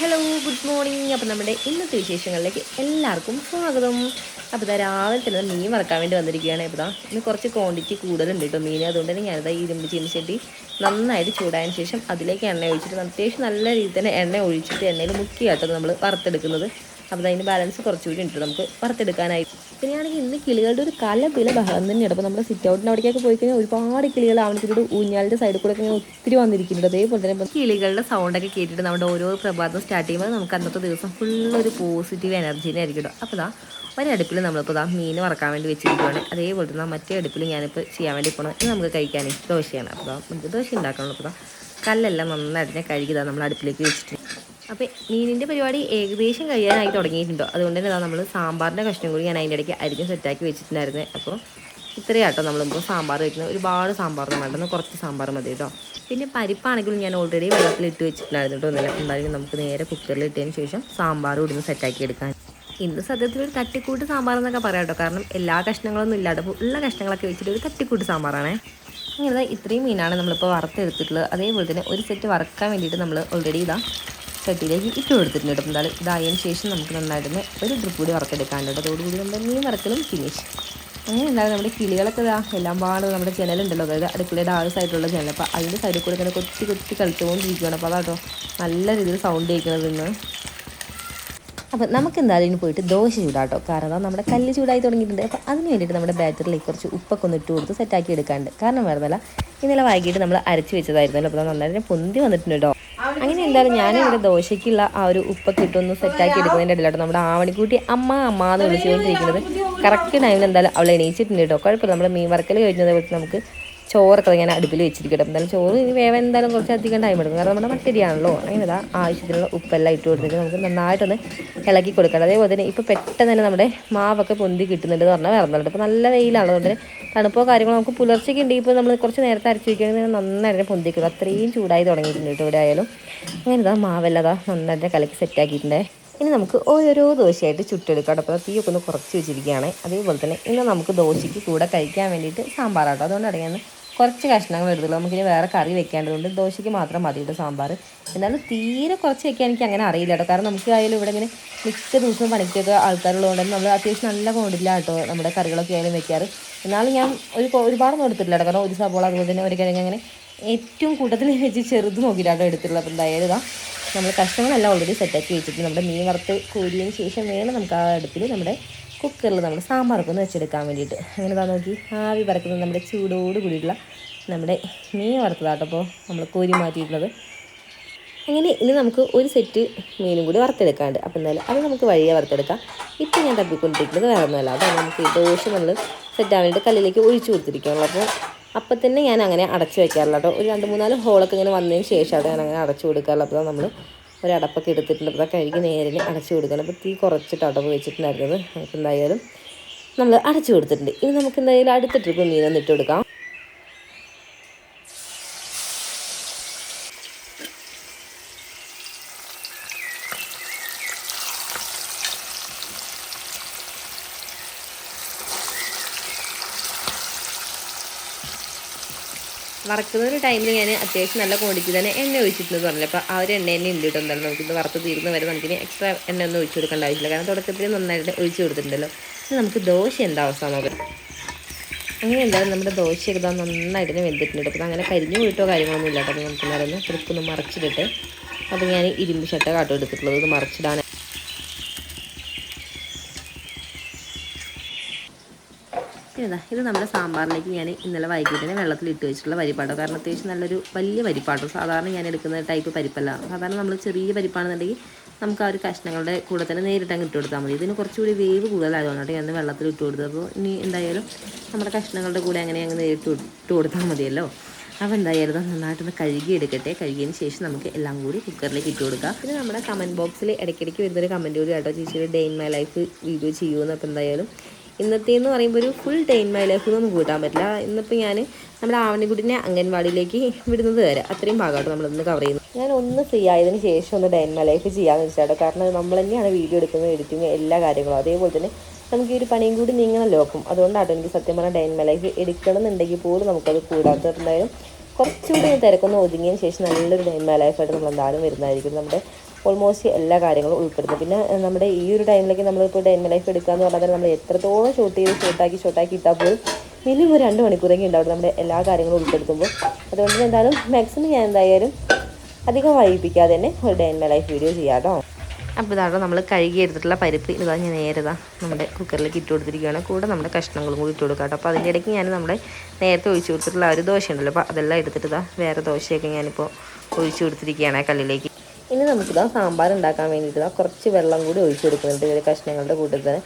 Hello good morning. അപ്പോൾ നമ്മുടെ ഇന്നത്തെ വിശേഷങ്ങളിലേക്ക് എല്ലാവർക്കും സ്വാഗതം. അപ്പോൾ ഇതാ രാവിലെ തന്നെ മീൻ വറക്കാൻ വേണ്ടി വന്നിരിക്കുകയാണ്. ഇപ്പോൾ ഇന്ന് കുറച്ച് ക്വാണ്ടിറ്റി കൂടുതലുണ്ട് കേട്ടോ മീൻ. അതുകൊണ്ട് തന്നെ ഞാനിതാ ഇരുമ്പ് ചീനിച്ചട്ടി നന്നായിട്ട് ചൂടായതിന് ശേഷം അതിലേക്ക് എണ്ണ ഒഴിച്ചിട്ട് അത്യാവശ്യം നല്ല രീതിയിൽ തന്നെ എണ്ണ ഒഴിച്ചിട്ട് എണ്ണയിൽ മുക്കിയാട്ടോ നമ്മൾ വറുത്തെടുക്കുന്നത്. അപ്പോൾ അതിന് ബാലൻസ് കുറച്ചുകൂടി ഉണ്ട് നമുക്ക് വറുത്തെടുക്കാനായി. പിന്നെയാണെങ്കിൽ ഇന്ന് കിളികളുടെ ഒരു കലപില ബഹളം തന്നെയാണ്. അപ്പോൾ നമ്മുടെ സിറ്റ് ഔട്ടിൻ്റെ അവിടേക്കൊക്കെ പോയി കഴിഞ്ഞാൽ ഒരുപാട് കിളികൾ ആവണത്തിലൂടെ ഊഞ്ഞാലിൻ്റെ സൈഡിൽ കൂടെ ഒക്കെ ഇങ്ങനെ ഒത്തിരി വന്നിരിക്കുന്നുണ്ട്. അതേപോലെ തന്നെ ഇപ്പോൾ കിളികളുടെ സൗണ്ടൊക്കെ കേട്ടിട്ട് നമ്മുടെ ഓരോ പ്രഭാതം സ്റ്റാർട്ട് ചെയ്യുമ്പോൾ നമുക്ക് അന്നത്തെ ദിവസം ഫുള്ളൊരു പോസിറ്റീവ് എനർജീനെ ആയിരിക്കും. അപ്പോൾ ഒരടുപ്പിൽ നമ്മളിപ്പോൾ മീൻ വറക്കാൻ വേണ്ടി വെച്ചിരിക്കുകയാണ്. അതേപോലെ തന്നെ മറ്റേ അടുപ്പിൽ ഞാനിപ്പോൾ ചെയ്യാൻ വേണ്ടി പോകണം. ഇത് നമുക്ക് കഴിക്കാൻ ദോശയാണ്. അപ്പോൾ നമുക്ക് ദോശ ഉണ്ടാക്കണമല്ലോ. അപ്പോൾ കല്ലെല്ലാം നന്നായിട്ട് ഞാൻ കഴുകിയതാണ് നമ്മൾ അടുപ്പിലേക്ക് വെച്ചിട്ട്. അപ്പോൾ മീനിൻ്റെ പരിപാടി ഏകദേശം കഴിയാനായി തുടങ്ങിയിട്ടുണ്ടോ. അതുകൊണ്ട് തന്നെ നമ്മൾ സാമ്പാറിൻ്റെ കഷ്ണം കൂടി ഞാൻ അതിൻ്റെ ഇടയ്ക്ക് അരിഞ്ഞ് സെറ്റാക്കി വെച്ചിട്ടുണ്ടായിരുന്നത്. അപ്പോൾ ഇത്രയാട്ടോ നമ്മളിപ്പോൾ സാമ്പാർ വയ്ക്കുന്നത്. ഒരുപാട് സാമ്പാറൊന്നും വേണ്ടെന്ന് കുറച്ച് സാമ്പാർ മതി കേട്ടോ. പിന്നെ പരിപ്പാണെങ്കിലും ഞാൻ ഓൾറെഡി വെള്ളത്തിലിട്ട് വെച്ചിട്ടുണ്ടായിരുന്നു കേട്ടോ. ഒന്നുമില്ല ഉണ്ടായിരുന്നു. നമുക്ക് നേരെ കുക്കറിൽ ഇട്ടതിന് ശേഷം സാമ്പാർ ഇടുന്ന് സെറ്റാക്കി എടുക്കാൻ. ഇന്ന് സത്യത്തിൽ ഒരു തട്ടിക്കൂട്ട് സാമ്പാർ എന്നൊക്കെ പറയാം കേട്ടോ. കാരണം എല്ലാ കഷ്ണങ്ങളൊന്നും ഇല്ലാതെ ഉള്ള കഷ്ണങ്ങളൊക്കെ വെച്ചിട്ട് ഒരു തട്ടിക്കൂട്ട് സാമ്പാറാണേ. അങ്ങനെ ഇത്രയും മീനാണ് നമ്മളിപ്പോൾ വറുത്തെടുത്തിട്ടുള്ളത്. അതേപോലെ തന്നെ ഒരു സെറ്റ് വറക്കാൻ വേണ്ടിയിട്ട് നമ്മൾ ഓൾറെഡി ചട്ടിയിലേക്ക് ഇട്ട് കൊടുത്തിട്ടുണ്ട്. എന്തായാലും ഇതായതിനു ശേഷം നമുക്ക് നന്നായിട്ട് ഒരു ട്രിപ്പ് കൂടി വറുത്തെടുക്കാനുണ്ട്. അതോടുകൂടി നമ്മുടെ മീൻ വറക്കലും ഫിനിഷ്. അങ്ങനെ എന്തായാലും നമ്മുടെ കിളികളൊക്കെ എല്ലാം പാടും നമ്മുടെ ജനലുണ്ടല്ലോ, അതായത് അടുക്കളയുടെ സൈഡിലുള്ള ജനൽ. അപ്പോൾ അതിൻ്റെ സൈഡിൽ കൂടെ ഇങ്ങനെ കൊത്തി കൊത്തി കളിച്ചുകൊണ്ടിരിക്കുകയാണ്. അപ്പോൾ അതാട്ടോ നല്ല രീതിയിൽ സൗണ്ട് കേൾക്കുന്നത് ഇന്ന്. അപ്പോൾ നമുക്ക് എന്തായാലും ഇനി പോയിട്ട് ദോശ ചൂടാട്ടോ. കാരണം നമ്മുടെ കല്ല് ചൂടായി തുടങ്ങിയിട്ടുണ്ട്. അപ്പോൾ അതിന് വേണ്ടിയിട്ട് നമ്മുടെ ബാറ്ററിലേക്ക് കുറച്ച് ഉപ്പൊക്കെ ഒന്ന് ഇട്ട് കൊടുത്ത് സെറ്റാക്കി എടുക്കാണ്ട്. കാരണം വരുന്നില്ല, ഇന്നലെ വൈകിട്ട് നമ്മൾ അരച്ച് വെച്ചതായിരുന്നല്ലോ. അപ്പോൾ നന്നായിട്ട് പൊന്തി വന്നിട്ടുണ്ട് കേട്ടോ. അങ്ങനെ എന്തായാലും ഞാനിവിടെ ദോശയ്ക്കുള്ള ആ ഒരു ഉപ്പൊക്കെ ഇട്ടൊന്ന് സെറ്റാക്കി എടുക്കുന്നതിൻ്റെ ഇടയിലാട്ടോ നമ്മുടെ ആവണിക്കുട്ടി അമ്മ എന്ന് വിളിച്ചുകൊണ്ടിരിക്കുന്നത്. കറക്റ്റ് ടൈമിൽ എന്തായാലും അവൾ എണീച്ചിട്ടുണ്ട് കേട്ടോ. കുഴപ്പമില്ല, നമ്മുടെ മീൻ വറക്കൽ കഴിഞ്ഞത് നമുക്ക് ചോറൊക്കെ ഞാൻ അടുപ്പിൽ വെച്ചിരിക്കട്ടെ. എന്തായാലും ചോറ് ഇനി വേവ എന്തായാലും കുറച്ച് അധികം ടൈം എടുക്കും. കാരണം നമ്മുടെ മട്ടരിയാണല്ലോ. അങ്ങനെ ആവശ്യത്തിനുള്ള ഉപ്പെല്ലാം ഇട്ട് കൊടുത്തിട്ട് നമുക്ക് നന്നായിട്ടൊന്ന് ഇളക്കി കൊടുക്കണം. അതേപോലെ തന്നെ ഇപ്പോൾ പെട്ടെന്ന് തന്നെ നമ്മുടെ മാവൊക്കെ പൊന്തി കിട്ടുന്നുണ്ട് എന്ന് പറഞ്ഞാൽ വരുന്നുണ്ട്. ഇപ്പോൾ നല്ല വെയിലാണ്. അതുകൊണ്ട് തണുപ്പോ കാര്യങ്ങളോ നമുക്ക് പുലർച്ചയ്ക്ക് ഉണ്ട്. ഇപ്പോൾ നമ്മൾ കുറച്ച് നേരത്തെ അരച്ച് വയ്ക്കുകയാണെങ്കിൽ നന്നായിട്ട് പൊന്തിക്കുക. അത്രയും ചൂടായി തുടങ്ങിയിട്ടുണ്ട് കേട്ടോ ഇവിടെ ആയാലും. അങ്ങനെ മാവെല്ലാം നന്നായിട്ട് കലക്കി സെറ്റാക്കിയിട്ടുണ്ട്. ഇനി നമുക്ക് ഓരോരോ ദോശയായിട്ട് ചുട്ടെടുക്കാം. അപ്പോൾ തീയൊക്കെ ഒന്ന് കുറച്ച് വെച്ചിരിക്കുകയാണ്. അതേപോലെ തന്നെ ഇന്ന് നമുക്ക് ദോശയ്ക്ക് കൂടെ കഴിക്കാൻ വേണ്ടിയിട്ട് സാമ്പാറാട്ടോ. അതുകൊണ്ടാണ് ഞാൻ കുറച്ച് കഷ്ണങ്ങൾ എടുത്തുള്ളൂ. നമുക്കിനി വേറെ കറി വെക്കേണ്ടതുകൊണ്ട് ദോശയ്ക്ക് മാത്രം മതിയിട്ട് സാമ്പാർ. എന്നാലും തീരെ കുറച്ച് വെക്കാൻ എനിക്ക് അങ്ങനെ അറിയില്ല കേട്ടോ. കാരണം നമുക്ക് ആയാലും ഇവിടെ ഇങ്ങനെ മിക്ക ദിവസവും പണിക്കൊക്കെ ആൾക്കാരുള്ളതുകൊണ്ട് നമ്മൾ അത്യാവശ്യം നല്ല കൊണ്ടില്ല കേട്ടോ നമ്മുടെ കറികളൊക്കെ ആയാലും വെക്കാറ്. എന്നാലും ഞാൻ ഒരുപാടൊന്നും എടുത്തിട്ടില്ല കേട്ടോ. കാരണം ഒരു സബോള അതുപോലെ തന്നെ ഒരു കിഴങ്ങ് അങ്ങനെ ഏറ്റവും കൂട്ടത്തിൽ വെച്ച് ചെറുത് നോക്കിയിട്ടാട്ടോ എടുത്തിട്ടുള്ളത്. അപ്പോൾ എന്തായാലും നമ്മൾ കഷ്ണങ്ങളെല്ലാം ഓൾറെഡി സെറ്റാക്കി വെച്ചിട്ട് നമ്മുടെ മീൻ വറുത്ത് കോരിയതിന് ശേഷം വേണം നമുക്ക് ആ അടുപ്പിൽ നമ്മുടെ കുക്കറിൽ നമ്മൾ സാമ്പാറൊക്കെ ഒന്ന് വെച്ചെടുക്കാൻ വേണ്ടിയിട്ട്. അങ്ങനെ നോക്കി ആവി പറക്കുന്നത് നമ്മുടെ ചൂടോട് കൂടിയിട്ടുള്ള നമ്മുടെ മീൻ വറുത്തതാട്ടോ അപ്പോൾ നമ്മൾ കോരി മാറ്റിയിട്ടുള്ളത്. അങ്ങനെ ഇനി നമുക്ക് ഒരു സെറ്റ് മീനും കൂടി വറുത്തെടുക്കാണ്ട്. അപ്പോൾ എന്തായാലും അത് നമുക്ക് വഴിയെ വറുത്തെടുക്കാം. ഇപ്പോൾ ഞാൻ തപ്പിക്കൊണ്ടിരിക്കുന്നത് വേറെ ഒന്നുമല്ല. അതാണ് നമുക്ക് ദോശ നമ്മൾ സെറ്റാൻ വേണ്ടിയിട്ട് കല്ലിലേക്ക് ഒഴിച്ചു കൊടുത്തിരിക്കുകയുള്ളൂ. അപ്പോൾ തന്നെ ഞാൻ അങ്ങനെ അടച്ചു വയ്ക്കാറില്ല കേട്ടോ. ഒരു 2-3 ഹോളൊക്കെ ഇങ്ങനെ വന്നതിന് ശേഷമാണ് ഞാൻ അങ്ങനെ അടച്ചു കൊടുക്കാറുള്ളത്. അപ്പോൾ നമ്മൾ ഒരടപ്പൊക്കെ എടുത്തിട്ടുണ്ട്. അപ്പോൾ കഴുകി നേരെ അടച്ചു കൊടുക്കണം. അപ്പോൾ തീ കുറച്ചിട്ട് അടപ്പ് വെച്ചിട്ടുണ്ടായിരുന്നത്. അപ്പോൾ എന്തായാലും നമ്മൾ അടച്ചു കൊടുത്തിട്ടുണ്ട്. ഇനി നമുക്ക് എന്തായാലും അടുത്ത ട്രിപ്പ് മീനൊന്ന് ഇട്ട് കൊടുക്കാം. വറുക്കുന്ന ഒരു ടൈമിൽ ഞാൻ അത്യാവശ്യം നല്ല ക്വാണ്ടിറ്റി തന്നെ എണ്ണ ഒഴിച്ചിട്ടുണ്ടെന്ന് പറഞ്ഞില്ല. അപ്പോൾ ആ ഒരു എണ്ണ തന്നെ ഉണ്ട് കേട്ടോ. എന്തായാലും നമുക്കിത് വറുത്ത് തീർന്ന് വരെ നമുക്കിനി എക്സ്ട്രാ എണ്ണ ഒന്നും ഒഴിച്ചു കൊടുക്കേണ്ട ആവശ്യമില്ല. കാരണം തുടക്കത്തിൽ നന്നായിട്ട് ഒഴിച്ചു കൊടുത്തിട്ടുണ്ടല്ലോ. ഇനി നമുക്ക് ദോശ എന്താ അവസ്ഥ നോക്കാം. അങ്ങനെ എന്തായാലും നമ്മുടെ ദോശയൊക്കെ നന്നായിട്ട് തന്നെ വെന്തിട്ടുണ്ട്. അപ്പോൾ അങ്ങനെ കരിഞ്ഞു പോയിട്ടോ കാര്യങ്ങളൊന്നും ഇല്ല കേട്ടോ. നമുക്ക് നേരം ട്രിപ്പൊന്ന് മറച്ചിട്ടിട്ട് അപ്പോൾ ഞാൻ ഇരുമ്പ് ചട്ട കാട്ടോ എടുത്തിട്ടുള്ളത് ഇത് മറച്ചിടാൻ. ഇത് നമ്മുടെ സാമ്പാറിലേക്ക് ഞാൻ ഇന്നലെ വൈകിട്ട് തന്നെ വെള്ളത്തിൽ ഇട്ട് വെച്ചിട്ടുള്ള പരിപ്പാട്ടോ. കാരണം അത്യാവശ്യം നല്ലൊരു വലിയ പരിപ്പാട്ടോ. സാധാരണ ഞാൻ എടുക്കുന്ന ടൈപ്പ് പരിപ്പല്ല. സാധാരണ നമ്മൾ ചെറിയ പരിപ്പാണെന്നുണ്ടെങ്കിൽ നമുക്ക് ആ ഒരു കഷ്ണങ്ങളുടെ കൂടെ തന്നെ നേരിട്ട് അങ്ങ് ഇട്ട് കൊടുത്താൽ മതി. ഇതിന് കുറച്ചുകൂടി വേവ് കൂടുതലായതുകൊണ്ടാണ് ഞാൻ വെള്ളത്തിൽ ഇട്ട് കൊടുത്തത്. അപ്പോൾ ഇനി എന്തായാലും നമ്മുടെ കഷ്ണങ്ങളുടെ കൂടെ അങ്ങനെ അങ്ങ് നേരിട്ട് ഇട്ട് കൊടുത്താൽ മതിയല്ലോ. അപ്പോൾ എന്തായാലും നന്നായിട്ടൊന്ന് കഴുകിയെടുക്കട്ടെ. കഴുകിയതിന് ശേഷം നമുക്ക് എല്ലാം കൂടി കുക്കറിലേക്ക് ഇട്ട് കൊടുക്കാം. പിന്നെ നമ്മുടെ കമൻറ്റ് ബോക്സിൽ ഇടയ്ക്കിടയ്ക്ക് വരുന്നൊരു കമൻറ്റ് കൂടി കേട്ടോ, ചേച്ചിയുടെ day in my life video ചെയ്യുമെന്ന്. അപ്പോൾ എന്തായാലും ഇന്നത്തേന്ന് പറയുമ്പോൾ ഒരു full day in my life ഒന്നും കൂട്ടാൻ പറ്റില്ല. ഇന്നിപ്പോൾ ഞാൻ നമ്മുടെ ആവണിക്കുട്ടിനെ അംഗൻവാടിയിലേക്ക് വിടുന്നത് വരെ അത്രയും ഭാഗമായിട്ട് നമ്മളൊന്ന് കവർ ചെയ്യുന്നു. ഞാൻ ഒന്ന് ഫ്രീ ആയതിനു ശേഷം ഒന്ന് ഡേ ഇൻ മൈ ലൈഫ് ചെയ്യാമെന്ന് വെച്ചാൽ, കാരണം നമ്മൾ തന്നെയാണ് വീഡിയോ എടുക്കുന്നത്, എഡിറ്റിങ് എല്ലാ കാര്യങ്ങളും. അതേപോലെ തന്നെ നമുക്ക് ഈ ഒരു പണിയും കൂടി നീങ്ങണമല്ലോ നോക്കും. അതുകൊണ്ടാണ് എനിക്ക് സത്യം പറഞ്ഞാൽ ഡേ ഇൻ മൈ ലൈഫ് എടുക്കണം എന്നുണ്ടെങ്കിൽ പോലും നമുക്കത് കൂടാത്തതുണ്ടായാലും കുറച്ചുകൂടി തിരക്കൊന്ന് ഒതുങ്ങിയതിന് ശേഷം നല്ലൊരു ഡേ ഇൻ മൈ ലൈഫായിട്ട് നമ്മൾ എന്തായാലും വരുന്നതായിരിക്കും. നമ്മുടെ ഓൾമോസ്റ്റ് എല്ലാ കാര്യങ്ങളും ഉൾപ്പെടുത്തും. പിന്നെ നമ്മുടെ ഈ ഒരു ടൈമിലേക്ക് നമ്മളിപ്പോൾ ഡേ ഇൻ മൈ ലൈഫ് എടുക്കാമെന്ന് പറഞ്ഞാൽ നമ്മൾ എത്രത്തോളം ഷോർട്ടാക്കി ഇട്ടാൽ പോലും മിനിമം 2 മണിക്കൂറെങ്കിലും ഉണ്ടാവും നമ്മുടെ എല്ലാ കാര്യങ്ങളും ഉൾപ്പെടുത്തുമ്പോൾ. അതുകൊണ്ട് തന്നെ എന്തായാലും മാക്സിമം ഞാൻ എന്തായാലും അധികം വൈകിപ്പിക്കാതെ തന്നെ ഒരു day in my life video ചെയ്യാം കേട്ടോ. അപ്പോൾ ഇതാണോ നമ്മൾ കഴുകി എടുത്തിട്ടുള്ള പരിപ്പ് ഇതാ ഞാൻ നേരതാ നമ്മുടെ കുക്കറിലേക്ക് ഇട്ട് കൊടുത്തിരിക്കുകയാണ്. കൂടെ നമ്മുടെ കഷ്ണങ്ങളും കൂടി ഇട്ട് കൊടുക്കാം കേട്ടോ. അപ്പോൾ അതിൻ്റെ ഇടയ്ക്ക് ഞാൻ നമ്മുടെ നേരത്തെ ഒഴിച്ചു കൊടുത്തിട്ടുള്ള ഒരു ദോശ ഉണ്ടല്ലോ, അപ്പോൾ അതെല്ലാം എടുത്തിട്ട് ഇതാ വേറെ ദോശയൊക്കെ ഞാനിപ്പോൾ ഒഴിച്ചു കൊടുത്തിരിക്കുകയാണ് കല്ലിലേക്ക്. ഇനി നമുക്കിതാ സാമ്പാർ ഉണ്ടാക്കാൻ വേണ്ടിയിട്ട് കുറച്ച് വെള്ളം കൂടി ഒഴിച്ചു കൊടുക്കുന്നുണ്ട് ഈ കഷ്ണങ്ങളുടെ കൂട്ടത്തിൽ തന്നെ.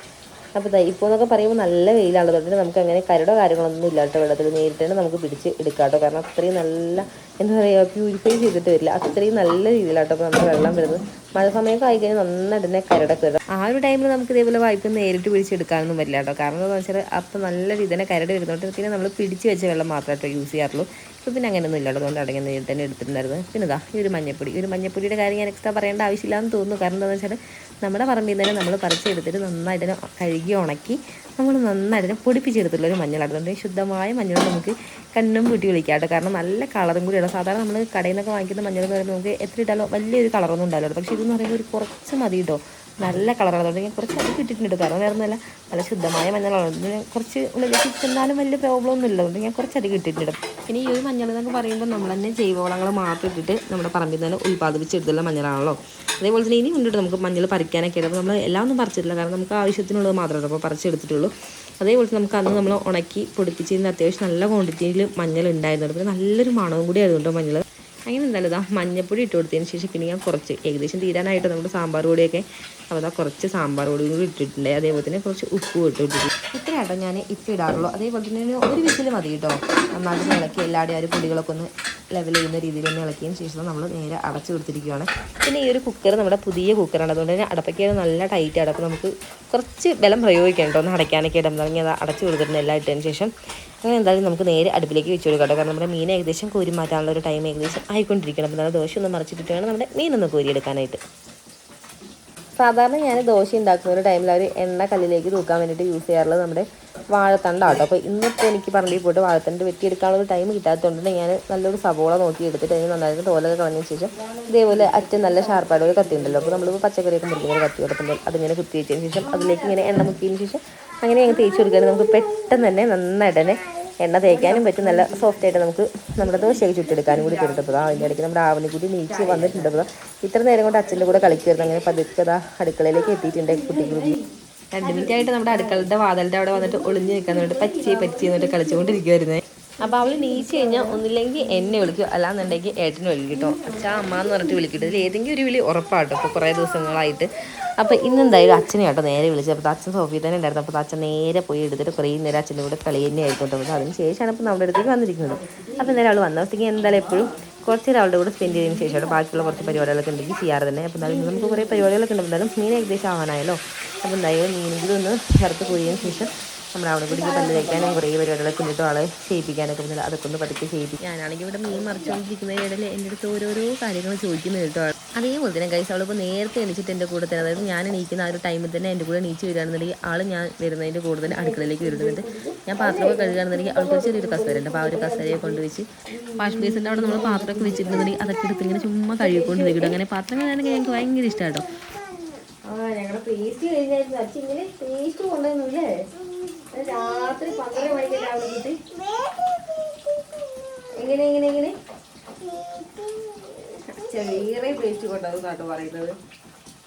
അപ്പോൾ ഇതാ ഇപ്പോൾ എന്നൊക്കെ പറയുമ്പോൾ നല്ല വെയിലാണ്, അതുകൊണ്ട് നമുക്ക് അങ്ങനെ കരടോ കാര്യങ്ങളൊന്നും ഇല്ല കേട്ടോ. വെള്ളത്തിൽ നേരിട്ട് തന്നെ നമുക്ക് പിടിച്ച് എടുക്കാം കേട്ടോ. കാരണം അത്രയും നല്ല എന്താ പറയുക പ്യൂരിഫൈ ചെയ്തിട്ട് വരില്ല, അത്രയും നല്ല രീതിയിലാട്ടോ അപ്പോൾ നമ്മുടെ വെള്ളം വരുന്നത്. മഴ സമയമൊക്കെ ആയിക്കഴിഞ്ഞാൽ നന്നായിട്ട് തന്നെ കരടൊക്കെ വരും. ആ ഒരു ടൈമിൽ നമുക്ക് ഇതേപോലെ വായ്പ നേരിട്ട് പിടിച്ചെടുക്കാനൊന്നും പറ്റില്ല കേട്ടോ. കാരണം എന്താണെന്ന് വെച്ചാൽ അപ്പോൾ നല്ല രീതിയിൽ തന്നെ കരട് വരുന്നോട്ട് പിന്നെ നമ്മൾ പിടിച്ച് വെച്ച വെള്ളം മാത്രമായിട്ടോ യൂസ് ചെയ്യാറുള്ളൂ. ഇപ്പോൾ പിന്നെ അങ്ങനെയൊന്നും ഇല്ല, അതുകൊണ്ട് അടങ്ങി നേരിട്ട് തന്നെ എടുത്തിട്ടുണ്ടായിരുന്നു. പിന്നെ ഇതാ ഈ ഒരു മഞ്ഞപ്പൊടിയുടെ കാര്യം ഞാൻ എക്സ്ട്രാ പറയേണ്ട ആവശ്യമില്ലാന്ന് തോന്നുന്നു. കാരണം എന്താണെന്ന് വെച്ചാൽ നമ്മുടെ പറമ്പിൽ തന്നെ നമ്മൾ പറിച്ചെടുത്തിട്ട് നന്നായിട്ട് തന്നെ കഴുകി ഉണക്കി നമ്മൾ നന്നായിട്ട് തന്നെ പൊടിപ്പിച്ചെടുത്തുള്ള ഒരു മഞ്ഞളാണ്. അതുകൊണ്ട് ശുദ്ധമായ മഞ്ഞൾ നമുക്ക് കണ്ണും പൂട്ടി വിളിക്കാം കേട്ടോ. കാരണം നല്ല കളറും കൂടിയാണ്. സാധാരണ നമ്മൾ കടയിൽ നിന്നൊക്കെ വാങ്ങിക്കുന്ന മഞ്ഞൾ എന്ന് പറയുമ്പോൾ നമുക്ക് എത്ര ഇട്ടാലോ വലിയൊരു കളറൊന്നും ഉണ്ടാവില്ല. പക്ഷേ ഇതെന്ന് പറയുമ്പോൾ ഒരു കുറച്ച് മതി കേട്ടോ, നല്ല കളറാണ്. അതുകൊണ്ട് കുറച്ച് അത് കിട്ടിയിട്ടുണ്ട്. കാരണം വേറെ ഒന്നുമല്ല, നല്ല ശുദ്ധമായ മഞ്ഞളാണ്. ഇതിന് കുറച്ച് ഉള്ളിലേക്ക് ചെന്നാലും വലിയ പ്രോബ്ലം ഒന്നും ഇല്ല, അതുകൊണ്ട് ഞാൻ കുറച്ചധികം ഇട്ടിട്ടുണ്ട്. പിന്നെ ഈ ഒരു മഞ്ഞൾ എന്നൊക്കെ പറയുമ്പോൾ നമ്മൾ തന്നെ ജൈവവളങ്ങൾ മാത്രം ഇട്ടിട്ട് നമ്മുടെ പറമ്പിൽ തന്നെ ഉൽപ്പാദിപ്പിച്ചെടുത്തുള്ള മഞ്ഞളാണല്ലോ. അതേപോലെ തന്നെ ഇനി കൊണ്ടിട്ട് നമുക്ക് മഞ്ഞൾ പറിക്കാനൊക്കെ ഉണ്ട്. അപ്പോൾ നമ്മൾ എല്ലാം ഒന്നും പറിച്ചിട്ടില്ല, കാരണം നമുക്ക് ആവശ്യത്തിനുള്ളത് മാത്രമേ അപ്പോൾ പറിച്ചെടുത്തിട്ടുള്ളൂ. അതേപോലെ തന്നെ നമുക്ക് അന്ന് നമ്മൾ ഉണക്കി പൊടിപ്പിച്ചിരുന്ന അത്യാവശ്യം നല്ല ക്വാണ്ടിറ്റിയിൽ മഞ്ഞൾ ഉണ്ടായിരുന്നു. പിന്നെ നല്ലൊരു മണവും കൂടി ആയതുകൊണ്ടോ മഞ്ഞൾ. അങ്ങനെ എന്തായാലും ഇതാ മഞ്ഞപ്പൊടി ഇട്ട് കൊടുത്തതിന് ശേഷം പിന്നെ ഞാൻ കുറച്ച് ഏകദേശം തീരാനായിട്ട് നമ്മുടെ സാമ്പാർ പൊടിയൊക്കെ അപ്പോൾ അതാ കുറച്ച് സാമ്പാർ പൊടിയും കൂടി ഇട്ടിട്ടുണ്ട്. അതേപോലെ തന്നെ കുറച്ച് ഉപ്പും ഇട്ടിട്ടുണ്ട്. ഇത്രയാട്ടോ ഞാൻ ഇപ്പം ഇടാറുള്ളൂ. അതേപോലെ തന്നെ ഒരു വിസിൽ മതി കേട്ടോ. നന്നായിട്ട് ഇളക്കി എല്ലാവരുടെയും ആ ഒരു പൊടികളൊക്കെ ഒന്ന് ലെവൽ ചെയ്യുന്ന രീതിയിൽ ഒന്ന് ഇളക്കിയതിന് ശേഷം നമ്മൾ നേരെ അടച്ചു കൊടുത്തിരിക്കുകയാണ്. പിന്നെ ഈ ഒരു കുക്കർ നമ്മുടെ പുതിയ കുക്കറാണ്, അതുകൊണ്ട് തന്നെ അടപ്പൊക്കെ നല്ല ടൈറ്റ് ആണ്. അപ്പോൾ നമുക്ക് കുറച്ച് ബലം പ്രയോഗിക്കാം കേട്ടോ ഒന്ന് അടയ്ക്കാനൊക്കെ ഇടാൻ തുടങ്ങി. അത് അടച്ചു കൊടുത്തിട്ടുണ്ട് എല്ലാം ഇട്ടതിന് ശേഷം. അങ്ങനെ എന്തായാലും നമുക്ക് നേരെ അടുപ്പിലേക്ക് വെച്ച് കൊടുക്കാം കേട്ടോ. കാരണം നമ്മുടെ മീൻ ഏകദേശം കോരി മാറ്റാനുള്ള ഒരു ടൈം ഏകദേശം ആയിക്കൊണ്ടിരിക്കണം. അപ്പോൾ ദോശ ഒന്ന് മറിച്ചിട്ടിട്ട് വേണം നമ്മുടെ മീനൊന്ന് കോരിയെടുക്കാനായിട്ട്. സാധാരണ ഞാൻ ദോശ ഉണ്ടാക്കുന്ന ഒരു ടൈമിൽ അവർ എണ്ണ കല്ലിലേക്ക് തൂക്കാൻ വേണ്ടിയിട്ട് യൂസ് ചെയ്യാറുള്ളത് നമ്മുടെ വാഴത്തണ്ടാട്ടോ. അപ്പോൾ ഇന്നിപ്പോൾ എനിക്ക് പറമ്പിൽ പോയിട്ട് വാഴത്തണ്ട് വെട്ടിയെടുക്കാനുള്ള ഒരു ടൈം കിട്ടാത്തതുകൊണ്ട് ഞാൻ നല്ലൊരു സവോള നോക്കി എടുത്തിട്ട് അതിന് നന്നായിട്ട് തോലൊക്കെ കളഞ്ഞതിന് ശേഷം ഇതേപോലെ അറ്റം നല്ല ഷാർപ്പായിട്ട് ഒരു കത്തി ഉണ്ടല്ലോ. അപ്പോൾ നമ്മളിപ്പോൾ പച്ചക്കറിയൊക്കെ മുറിക്കുന്ന കത്തി കൊടുക്കുമ്പോൾ അതിങ്ങനെ കുത്തി വെച്ചതിന് ശേഷം അതിലേക്ക് ഇങ്ങനെ എണ്ണ മുക്കിയതിന് ശേഷം അങ്ങനെ ഞങ്ങൾ തേച്ച് കൊടുക്കുകയാണെങ്കിൽ നമുക്ക് പെട്ടെന്ന് തന്നെ നന്നായിട്ട് തന്നെ എണ്ണ തേക്കാനും പറ്റും. നല്ല സോഫ്റ്റായിട്ട് നമുക്ക് നമ്മുടെ ദോശയൊക്കെ ചുട്ടെടുക്കാനും കൂടി കിട്ടുമ്പോൾ അതിൻ്റെ ഇടയ്ക്ക് നമ്മുടെ ആവണി കൂടി നീച്ച് വന്നിട്ടുണ്ടപ്പോൾ ഇത്ര നേരം കൊണ്ട് അച്ഛൻ്റെ കൂടെ കളിക്കുമായിരുന്നു. അങ്ങനെ പതുക്കെ അടുക്കളയിലേക്ക് എത്തിയിട്ടുണ്ട് കുട്ടികൾ. 2 മിനിറ്റായിട്ട് നമ്മുടെ അടുക്കളയുടെ വാതലിൻ്റെ അവിടെ വന്നിട്ട് ഒളിഞ്ഞ് നിൽക്കാൻ വേണ്ടിയിട്ട് പച്ചി എന്നിട്ട് കളിച്ചുകൊണ്ടിരിക്കുമായിരുന്നേ. അപ്പോൾ അവൾ നീച്ച് കഴിഞ്ഞാൽ ഒന്നില്ലെങ്കിൽ എന്നെ വിളിക്കും, അല്ലാന്നുണ്ടെങ്കിൽ ഏട്ടനെ വിളിക്കും കേട്ടോ. അച്ഛാ അമ്മ എന്ന് പറഞ്ഞിട്ട് വിളിക്കട്ടെ. ഇതിൽ ഏതെങ്കിലും ഒരു വിളി ഉറപ്പാട്ടോ ഇപ്പോൾ കുറേ ദിവസങ്ങളായിട്ട്. അപ്പോൾ ഇന്നെന്തായാലും അച്ഛനെ കേട്ടോ നേരെ വിളിച്ചത്. അപ്പോൾ അച്ഛൻ സോഫയിൽ തന്നെ ഉണ്ടായിരുന്നു. അപ്പോൾ അച്ഛൻ നേരെ പോയി എടുത്തിട്ട് കുറേ നേരം അച്ഛൻ്റെ കൂടെ കളി തന്നെ ആയിരിക്കും കേട്ടോ. അതിന് ശേഷമാണ് ഇപ്പോൾ നമ്മുടെ അടുത്തേക്ക് വന്നിരിക്കുന്നത്. അപ്പോൾ എന്തായാലും അവൾ വന്ന ദിവസത്തേക്ക് എന്തായാലും എപ്പോഴും കുറച്ച് നേരം അവളുടെ കൂടെ സ്പെൻഡ് ചെയ്തതിന് ശേഷമാണ് ബാക്കിയുള്ള കുറച്ച് പരിപാടികളൊക്കെ ഉണ്ടെങ്കിൽ ചെയ്യാറ് തന്നെ. അപ്പോൾ എന്തായാലും നമുക്ക് കുറേ പരിപാടികളൊക്കെ ഉണ്ട്. എന്തായാലും മീൻ ഏകദേശം ആവാനായല്ലോ. അപ്പോൾ എന്തായാലും മീനെങ്കിലും ഒന്ന് വറുത്ത് പോയതിന് ശേഷം നമ്മൾ അവിടെ കൂടി പല്ല് തേക്കാനും കുറേ പരിപാടികളൊക്കെ ഉണ്ടിട്ടോ ആളെ ചെയ്യിപ്പിക്കാനൊക്കെ പറ്റില്ല. അതൊക്കെ ഒന്ന് പതുക്കെ ചെയ്യിപ്പിക്കും. ഞാനാണെങ്കിൽ ഇവിടെ മീൻ മറിച്ചുകൊണ്ടിരിക്കുന്നതിനിടയിൽ എൻ്റെ അടുത്ത് ഓരോരോ കാര്യങ്ങൾ ചോദിക്കുന്നത് കേട്ടോ. അതേപോലെ തന്നെ ഗൈസ് അവളിപ്പോൾ നേരത്തെ എണീച്ചിട്ട് എൻ്റെ കൂടെ തന്നെ, അതായത് ഞാൻ എണീക്കുന്ന ആ ഒരു ടൈമിൽ തന്നെ എൻ്റെ കൂടെ എണീച്ച് വരികയാണെന്നുണ്ടെങ്കിൽ ആൾ ഞാൻ വരുന്നതിൻ്റെ കൂടെ തന്നെ അടുക്കളയിലേക്ക് വരുന്നുണ്ട്. ഞാൻ പാത്രമൊക്കെ കഴുകുകയാണെന്നുണ്ടെങ്കിൽ അവൾക്ക് ചെറിയൊരു കസേരയുണ്ട്. അപ്പോൾ ആ ഒരു കസേരയെ കൊണ്ടുവച്ച് വാഷ് ബേസിൻ്റെ അവിടെ നമ്മൾ പാത്രമൊക്കെ വെച്ചിട്ടുണ്ടെങ്കിൽ അതൊക്കെ എടുത്ത് ഇങ്ങനെ ചുമ്മാ കഴുകിക്കൊണ്ട് വയ്ക്കും. അങ്ങനെ പാത്രം കഴുകാനൊക്കെ ഞങ്ങൾക്ക് ഭയങ്കര ഇഷ്ടമാണ് കേട്ടോ. ഞങ്ങളുടെ പേസ്റ്റ് കഴിഞ്ഞായിരുന്നു അച്ഛൻ ഇങ്ങനെ പേസ്റ്റ് കൊണ്ടുവന്നില്ലേ രാത്രി 12 മണിക്ക് രാവിലെ കിട്ടി. എങ്ങനെ വേറെ പേസ്റ്റ് കൊണ്ടത് കേട്ടോ പറയുന്നത്.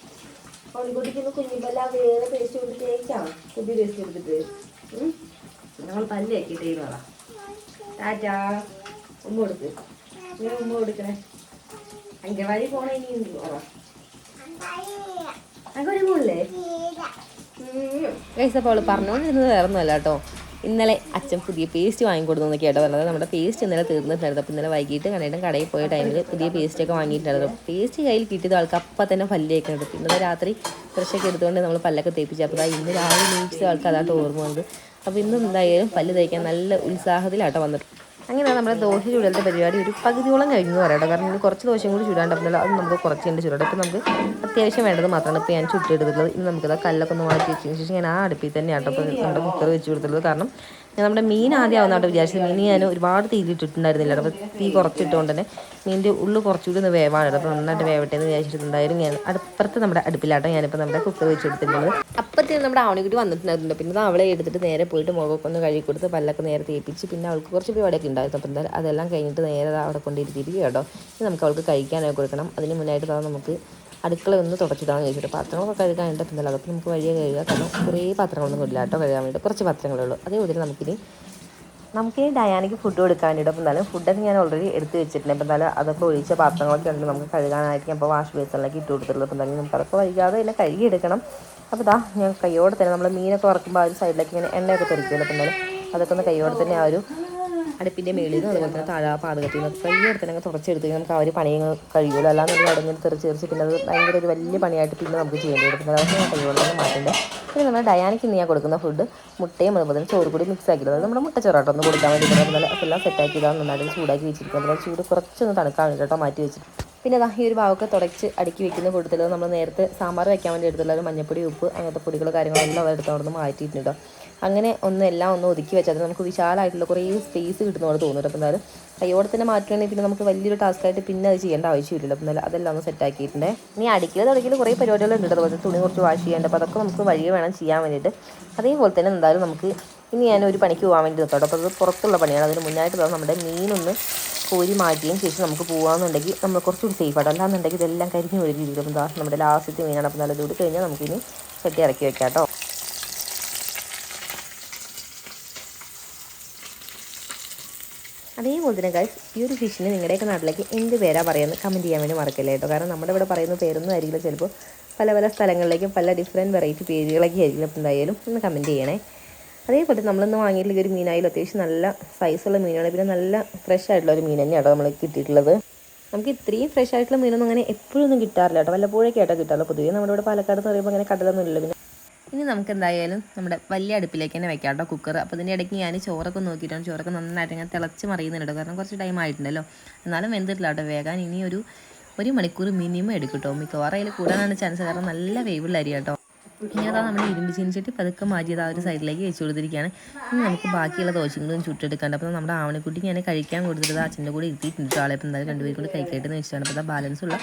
പൊടിക്കുട്ടിക്കൊന്ന് കുഞ്ഞിപ്പല്ല വേറെ പേസ്റ്റ് കൊണ്ട് തേക്കാം, പുതിയ പേസ്റ്റ് എടുത്തിട്ട് ഞങ്ങൾ പല്ലാക്കിയിട്ട് ചെയ്യുന്നതാ. ടാറ്റാ ഉമ്മ കൊടുക്ക്, ഇങ്ങനെ ഉമ്മ കൊടുക്കണേ. അങ്കവാടി പോണേ ഇനി അങ്കവാടി പോണില്ലേ? ഗൈസ് അപ്പോൾ അവൾ പറഞ്ഞുകൊണ്ടിരുന്നത് വേറെ ഒന്നുമല്ല കേട്ടോ. ഇന്നലെ അച്ഛൻ പുതിയ പേസ്റ്റ് വാങ്ങിക്കൊടുന്നു കേട്ടോ പറഞ്ഞത്. നമ്മുടെ പേസ്റ്റ് ഇന്നലെ തീർന്നിട്ടുണ്ടായിരുന്നു. അപ്പോൾ ഇന്നലെ വൈകിട്ട് കണ്ടിട്ടും കടയിൽ പോയ ടൈമിൽ പുതിയ പേസ്റ്റൊക്കെ വാങ്ങിയിട്ടുണ്ടായിരുന്നു. പേസ്റ്റ് കയ്യിൽ കിട്ടിയത് ആൾക്ക് അപ്പം തന്നെ പല്ല് തേക്കുന്നുണ്ട്. പിന്നെ രാത്രി ഫ്രഷൊക്കെ എടുത്തുകൊണ്ട് നമ്മൾ പല്ലൊക്കെ തേപ്പിച്ചു. അപ്പോൾ ഇന്ന് രാവിലെ നീച്ചത് ആൾക്ക് അതായിട്ട് ഓർമ്മ വന്നത്. അപ്പോൾ ഇന്നും എന്തായാലും പല്ല് തേക്കാൻ നല്ല ഉത്സാഹത്തിലാട്ടോ വന്നിട്ട്. അങ്ങനെയാണ് നമ്മുടെ ദോശ ചൂടലത്തെ പരിപാടി ഒരു പകുതിയോളം കഴിഞ്ഞു എന്ന് പറയാം. കാരണം ഇനി കുറച്ച് ദോശയും കൂടി ചൂടാണ്ടല്ലോ, അത് നമുക്ക് കുറച്ചുണ്ട് ചൂടാം. അപ്പോൾ നമുക്ക് അത്യാവശ്യം വേണ്ടത് മാത്രമാണ് ഇപ്പോൾ ഞാൻ ചുട്ടെടുത്തിട്ടുള്ളത്. ഇനി നമുക്കത് കല്ലൊക്കെ ഒന്ന് മാറ്റി വെച്ചതിന് ശേഷം ഞാൻ ആ അടുപ്പിൽ തന്നെയാണ് അപ്പോൾ നമ്മുടെ കുക്കർ വെച്ച് കൊടുത്തിട്ടുള്ളത്. കാരണം നമ്മുടെ മീൻ ആദ്യം ആവുന്നതായിട്ട് വിചാരിച്ചത്. മീൻ ഞാൻ ഒരുപാട് തീയിലിട്ടിട്ടുണ്ടായിരുന്നില്ല. അപ്പോൾ തീ കുറച്ചിട്ടുകൊണ്ട് തന്നെ മീനിൻ്റെ ഉള്ളിൽ കുറച്ചുകൂടി ഒന്ന് വേവാണ്. അപ്പോൾ നന്നായിട്ട് വേവട്ടെ എന്ന് വിചാരിച്ചിട്ടുണ്ടായിരുന്നു. ഞാൻ അപ്പുറത്ത് നമ്മുടെ അടുപ്പിലാട്ടോ ഞാനിപ്പോൾ നമ്മുടെ കുക്കർ വെച്ചെടുത്തിട്ടുള്ളത്. അപ്പത്തേനും നമ്മുടെ ആവണിക്കുട്ടി വന്നിട്ടുണ്ടായിരുന്നു. പിന്നെ അവളെ എടുത്തിട്ട് നേരെ പോയിട്ട് മുഖമൊക്കെ ഒന്ന് കഴുകി കൊടുത്ത് പല്ലൊക്കെ നേരെ തേപ്പിച്ച് പിന്നെ അവൾക്ക് കുറച്ച് പരിപാടിയൊക്കെ ഉണ്ടായിരുന്നു. അപ്പോൾ എന്തായാലും അതെല്ലാം കഴിഞ്ഞിട്ട് നേരെ അവിടെ കൊണ്ടിരുത്തിയിരിക്കുക കേട്ടോ. നമുക്ക് അവൾക്ക് കഴിക്കാനൊക്കെ കൊടുക്കണം. അതിന് മുന്നായിട്ട് നമുക്ക് അടുക്കള ഒന്ന് തുടച്ചിട്ടാണെന്ന് ചോദിച്ചിട്ട് പാത്രങ്ങളൊക്കെ കഴുകാനായിട്ട് പിന്നെ അതൊക്കെ നമുക്ക് വഴിയെ കഴുകുക. കാരണം കുറേ പാത്രങ്ങളൊന്നും ഇല്ല കേട്ടോ കഴുകാൻ വേണ്ടി, കുറച്ച് പാത്രങ്ങളേ ഉള്ളൂ. അതേപോലെ നമുക്കിനി ഡയാനയ്ക്ക് ഫുഡ് കൊടുക്കാൻ വേണ്ടിയിട്ട് അപ്പോൾ എന്തായാലും ഫുഡൊക്കെ ഞാൻ ഓൾറെഡി എടുത്ത് വെച്ചിട്ടുണ്ട്. അപ്പോൾ എന്തായാലും അതൊക്കെ ഒഴിച്ച പാത്രങ്ങളൊക്കെ ഉണ്ട് നമുക്ക് കഴുകാനായിട്ട്. അപ്പോൾ വാഷ് ബേസിനിലേക്ക് ഇട്ട് കൊടുത്തിട്ടുള്ളത്. അപ്പോൾ എന്തായാലും നമുക്ക് അതൊക്കെ വൈകാതെ തന്നെ കഴുകിയെടുക്കണം. അപ്പോൾ ഞാൻ കയ്യോടെ തന്നെ നമ്മൾ മീനൊക്കെ വറക്കുമ്പോൾ ആ ഒരു സൈഡിലേക്ക് ഇങ്ങനെ എണ്ണയൊക്കെ തെറിക്കുമല്ലോ. അപ്പോൾ എന്തായാലും അതൊക്കെ ഒന്ന് കയ്യോടെ തന്നെ ആ ഒരു അടുപ്പിൻ്റെ മേളിൽ നിന്ന് അതുപോലെ തന്നെ താഴെ പാതകത്തിൽ നിന്ന് കയ്യോടെ തന്നെ തുടച്ചെടുത്ത് നമുക്ക് ആ ഒരു പണിയും കഴിയുമല്ലോ. അല്ലാതെ നമ്മൾ അടങ്ങി തെറിച്ച് പിന്നെ അത് ഭയങ്കര ഒരു വലിയ പണിയായിട്ട് പിന്നെ നമുക്ക് ചെയ്യേണ്ടി വരും. പിന്നെ അതൊക്കെ ഞാൻ കയ്യോടെ തന്നെ മാറ്റേണ്ടത്. പിന്നെ നമ്മൾ ഡയാനയ്ക്ക് ഇന്ന് ഞാൻ കൊടുക്കുന്ന ഫുഡ് മുട്ടയും അതുപോലെ തന്നെ ചോറ് കൂടി മിക്സ് ആക്കിയിട്ടുണ്ട്. നമ്മുടെ മുട്ട ചോറാട്ടോ ഒന്ന് കൊടുക്കാൻ വേണ്ടി എല്ലാം സെറ്റാക്കിയതാണ്. നന്നായിട്ട് ചൂടാക്കി വെച്ചിരിക്കുന്നത്. അപ്പോൾ ചൂട് കുറച്ചൊന്ന് തണുക്കാൻ വേണ്ടിയിട്ടോ മാറ്റി വെച്ചിട്ട് പിന്നെ ഈ ഒരു ഭാഗമൊക്കെ തുടച്ച് അടുക്കി വെക്കുന്ന കൂട്ടത്തിൽ നമ്മൾ നേരത്തെ സാമ്പാർ വയ്ക്കാൻ വേണ്ടി എടുത്തുള്ള ഒരു മഞ്ഞപ്പൊടി ഉപ്പ് അങ്ങനത്തെ പൊടികൾ കാര്യങ്ങളെല്ലാം എടുത്ത് അവിടെ നിന്ന് മാറ്റിയിട്ടുണ്ട്. അങ്ങനെ എല്ലാം ഒന്ന് ഒതുക്കി വെച്ചാൽ നമുക്ക് വിശാലമായിട്ടുള്ള കുറേ സ്പേസ് കിട്ടുന്നതോടെ തോന്നുന്നുണ്ട്. അപ്പോൾ എന്തായാലും കയ്യോടെ തന്നെ മാറ്റുകയാണെങ്കിൽ പിന്നെ നമുക്ക് വലിയൊരു ടാസ്ക്കായിട്ട് പിന്നെ അത് ചെയ്യേണ്ട ആവശ്യമില്ലല്ലോ. അപ്പോൾ എന്തായാലും അതെല്ലാം ഒന്ന് സെറ്റാക്കിയിട്ടുണ്ട്. ഇനി തുടക്കിൽ കുറേ പരിപാടികളുണ്ട്. അതുപോലെ തുണി കുറച്ച് വാഷ് ചെയ്യേണ്ട. അപ്പോൾ അതൊക്കെ നമുക്ക് വഴിയെ വേണം ചെയ്യാൻ വേണ്ടിയിട്ട്. അതേപോലെ തന്നെ എന്തായാലും നമുക്ക് ഇനി ഞാനൊരു പണിക്ക് പോകാൻ വേണ്ടി നിർത്തോട്ടോ. അപ്പോൾ അത് പുറത്തുള്ള പണിയാണ്. അതിന് മുന്നായിട്ട് നമ്മുടെ മീനൊന്ന് കോരി മാറ്റിയതിന് ശേഷം നമുക്ക് പോകാമെന്നുണ്ടെങ്കിൽ നമ്മൾ കുറച്ചുകൂടി സേഫായിട്ട്. അല്ലാന്നുണ്ടെങ്കിൽ ഇതെല്ലാം കരിഞ്ഞ് ഒരു രീതിയിൽ എന്താ നമ്മുടെ ലാസ്റ്റത്തെ മീനാണ്. അപ്പോൾ നല്ല കൂടി കഴിഞ്ഞാൽ നമുക്കിനി ചട്ടി ഇറക്കി വെക്കാം കേട്ടോ. അതേപോലെ തന്നെ ഗൈസ് ഈ ഒരു ഫിഷിന് നിങ്ങളുടെയൊക്കെ നാട്ടിലേക്ക് എന്ത് പേരാ പറയുന്നത് കമൻറ്റ് ചെയ്യാൻ വേണ്ടി മറക്കല്ലേ കേട്ടോ. കാരണം നമ്മുടെ ഇവിടെ പറയുന്ന പേരൊന്നും ആയിരിക്കില്ല. ചിലപ്പോൾ പല സ്ഥലങ്ങളിലേക്കും പല ഡിഫറെൻറ്റ് വെറൈറ്റി പേരുകളൊക്കെ ആയിരിക്കും. അപ്പോൾ എന്തായാലും ഒന്ന് കമൻറ്റ് ചെയ്യണേ. അതേപോലെ നമ്മളിന്ന് വാങ്ങിയിട്ടുള്ള ഒരു മീനായാലും അത്യാവശ്യം നല്ല സൈസുള്ള മീനാണ്. പിന്നെ നല്ല ഫ്രഷ് ആയിട്ടുള്ള ഒരു മീൻ തന്നെയാണ് നമ്മൾ കിട്ടിയിട്ടുള്ളത്. നമുക്ക് ഇത്രയും ഫ്രഷ് ആയിട്ടുള്ള മീനൊന്നും അങ്ങനെ എപ്പോഴൊന്നും കിട്ടാറില്ല കേട്ടോ. വല്ലപ്പോഴൊക്കെ ആയിട്ടോ കിട്ടാറില്ല. പൊതുവേ നമ്മുടെ ഇവിടെ പാലക്കാട് എന്ന് പറയുമ്പോൾ അങ്ങനെ കടലൊന്നും ഇല്ല. പിന്നെ ഇനി നമുക്ക് എന്തായാലും നമ്മുടെ വലിയ അടുപ്പിലേക്ക് തന്നെ വെക്കാം കേട്ടോ കുക്കർ. അപ്പോൾ ഇതിൻ്റെ ഇടയ്ക്ക് ഞാൻ ചോറൊക്കെ നോക്കിയിട്ടാണ്. ചോറൊക്കെ നന്നായിട്ട് ഞാൻ തിളച്ച് മറിയുന്നുണ്ട്. കാരണം കുറച്ച് ടൈം ആയിട്ടുണ്ടല്ലോ. എന്നാലും വെന്തിട്ടില്ല കേട്ടോ. വേഗം ഇനി ഒരു മണിക്കൂർ മിനിമം എടുക്കും കേട്ടോ. മിക്കവാറും അതിൽ കൂടാനാണ് ചാൻസ്. കാരണം നല്ല വേവുള്ള അരി കേട്ടോ. ഇനി അതാ നമ്മൾ ഇരുമ്പ് ചീനിച്ചിട്ട് പതുക്കെ മാറ്റിയത് ആ ഒരു സൈഡിലേക്ക് വെച്ച് കൊടുത്തിരിക്കുകയാണ്. ഇനി നമുക്ക് ബാക്കിയുള്ള ദോശകളും ചുട്ടെടുക്കാണ്ട്. അപ്പോൾ നമ്മുടെ ആവണിക്കുട്ടി ഞാൻ കഴിക്കാൻ കൊടുത്തിട്ട് അച്ഛൻ്റെ കൂടെ ഇരുത്തിയിട്ടുണ്ട്. ആളെ അപ്പോൾ എന്തായാലും രണ്ടുപേരും കൂടി കഴിക്കായിട്ട് വെച്ചിട്ടാണ്. അപ്പോൾ ബാലൻസ് ഉള്ള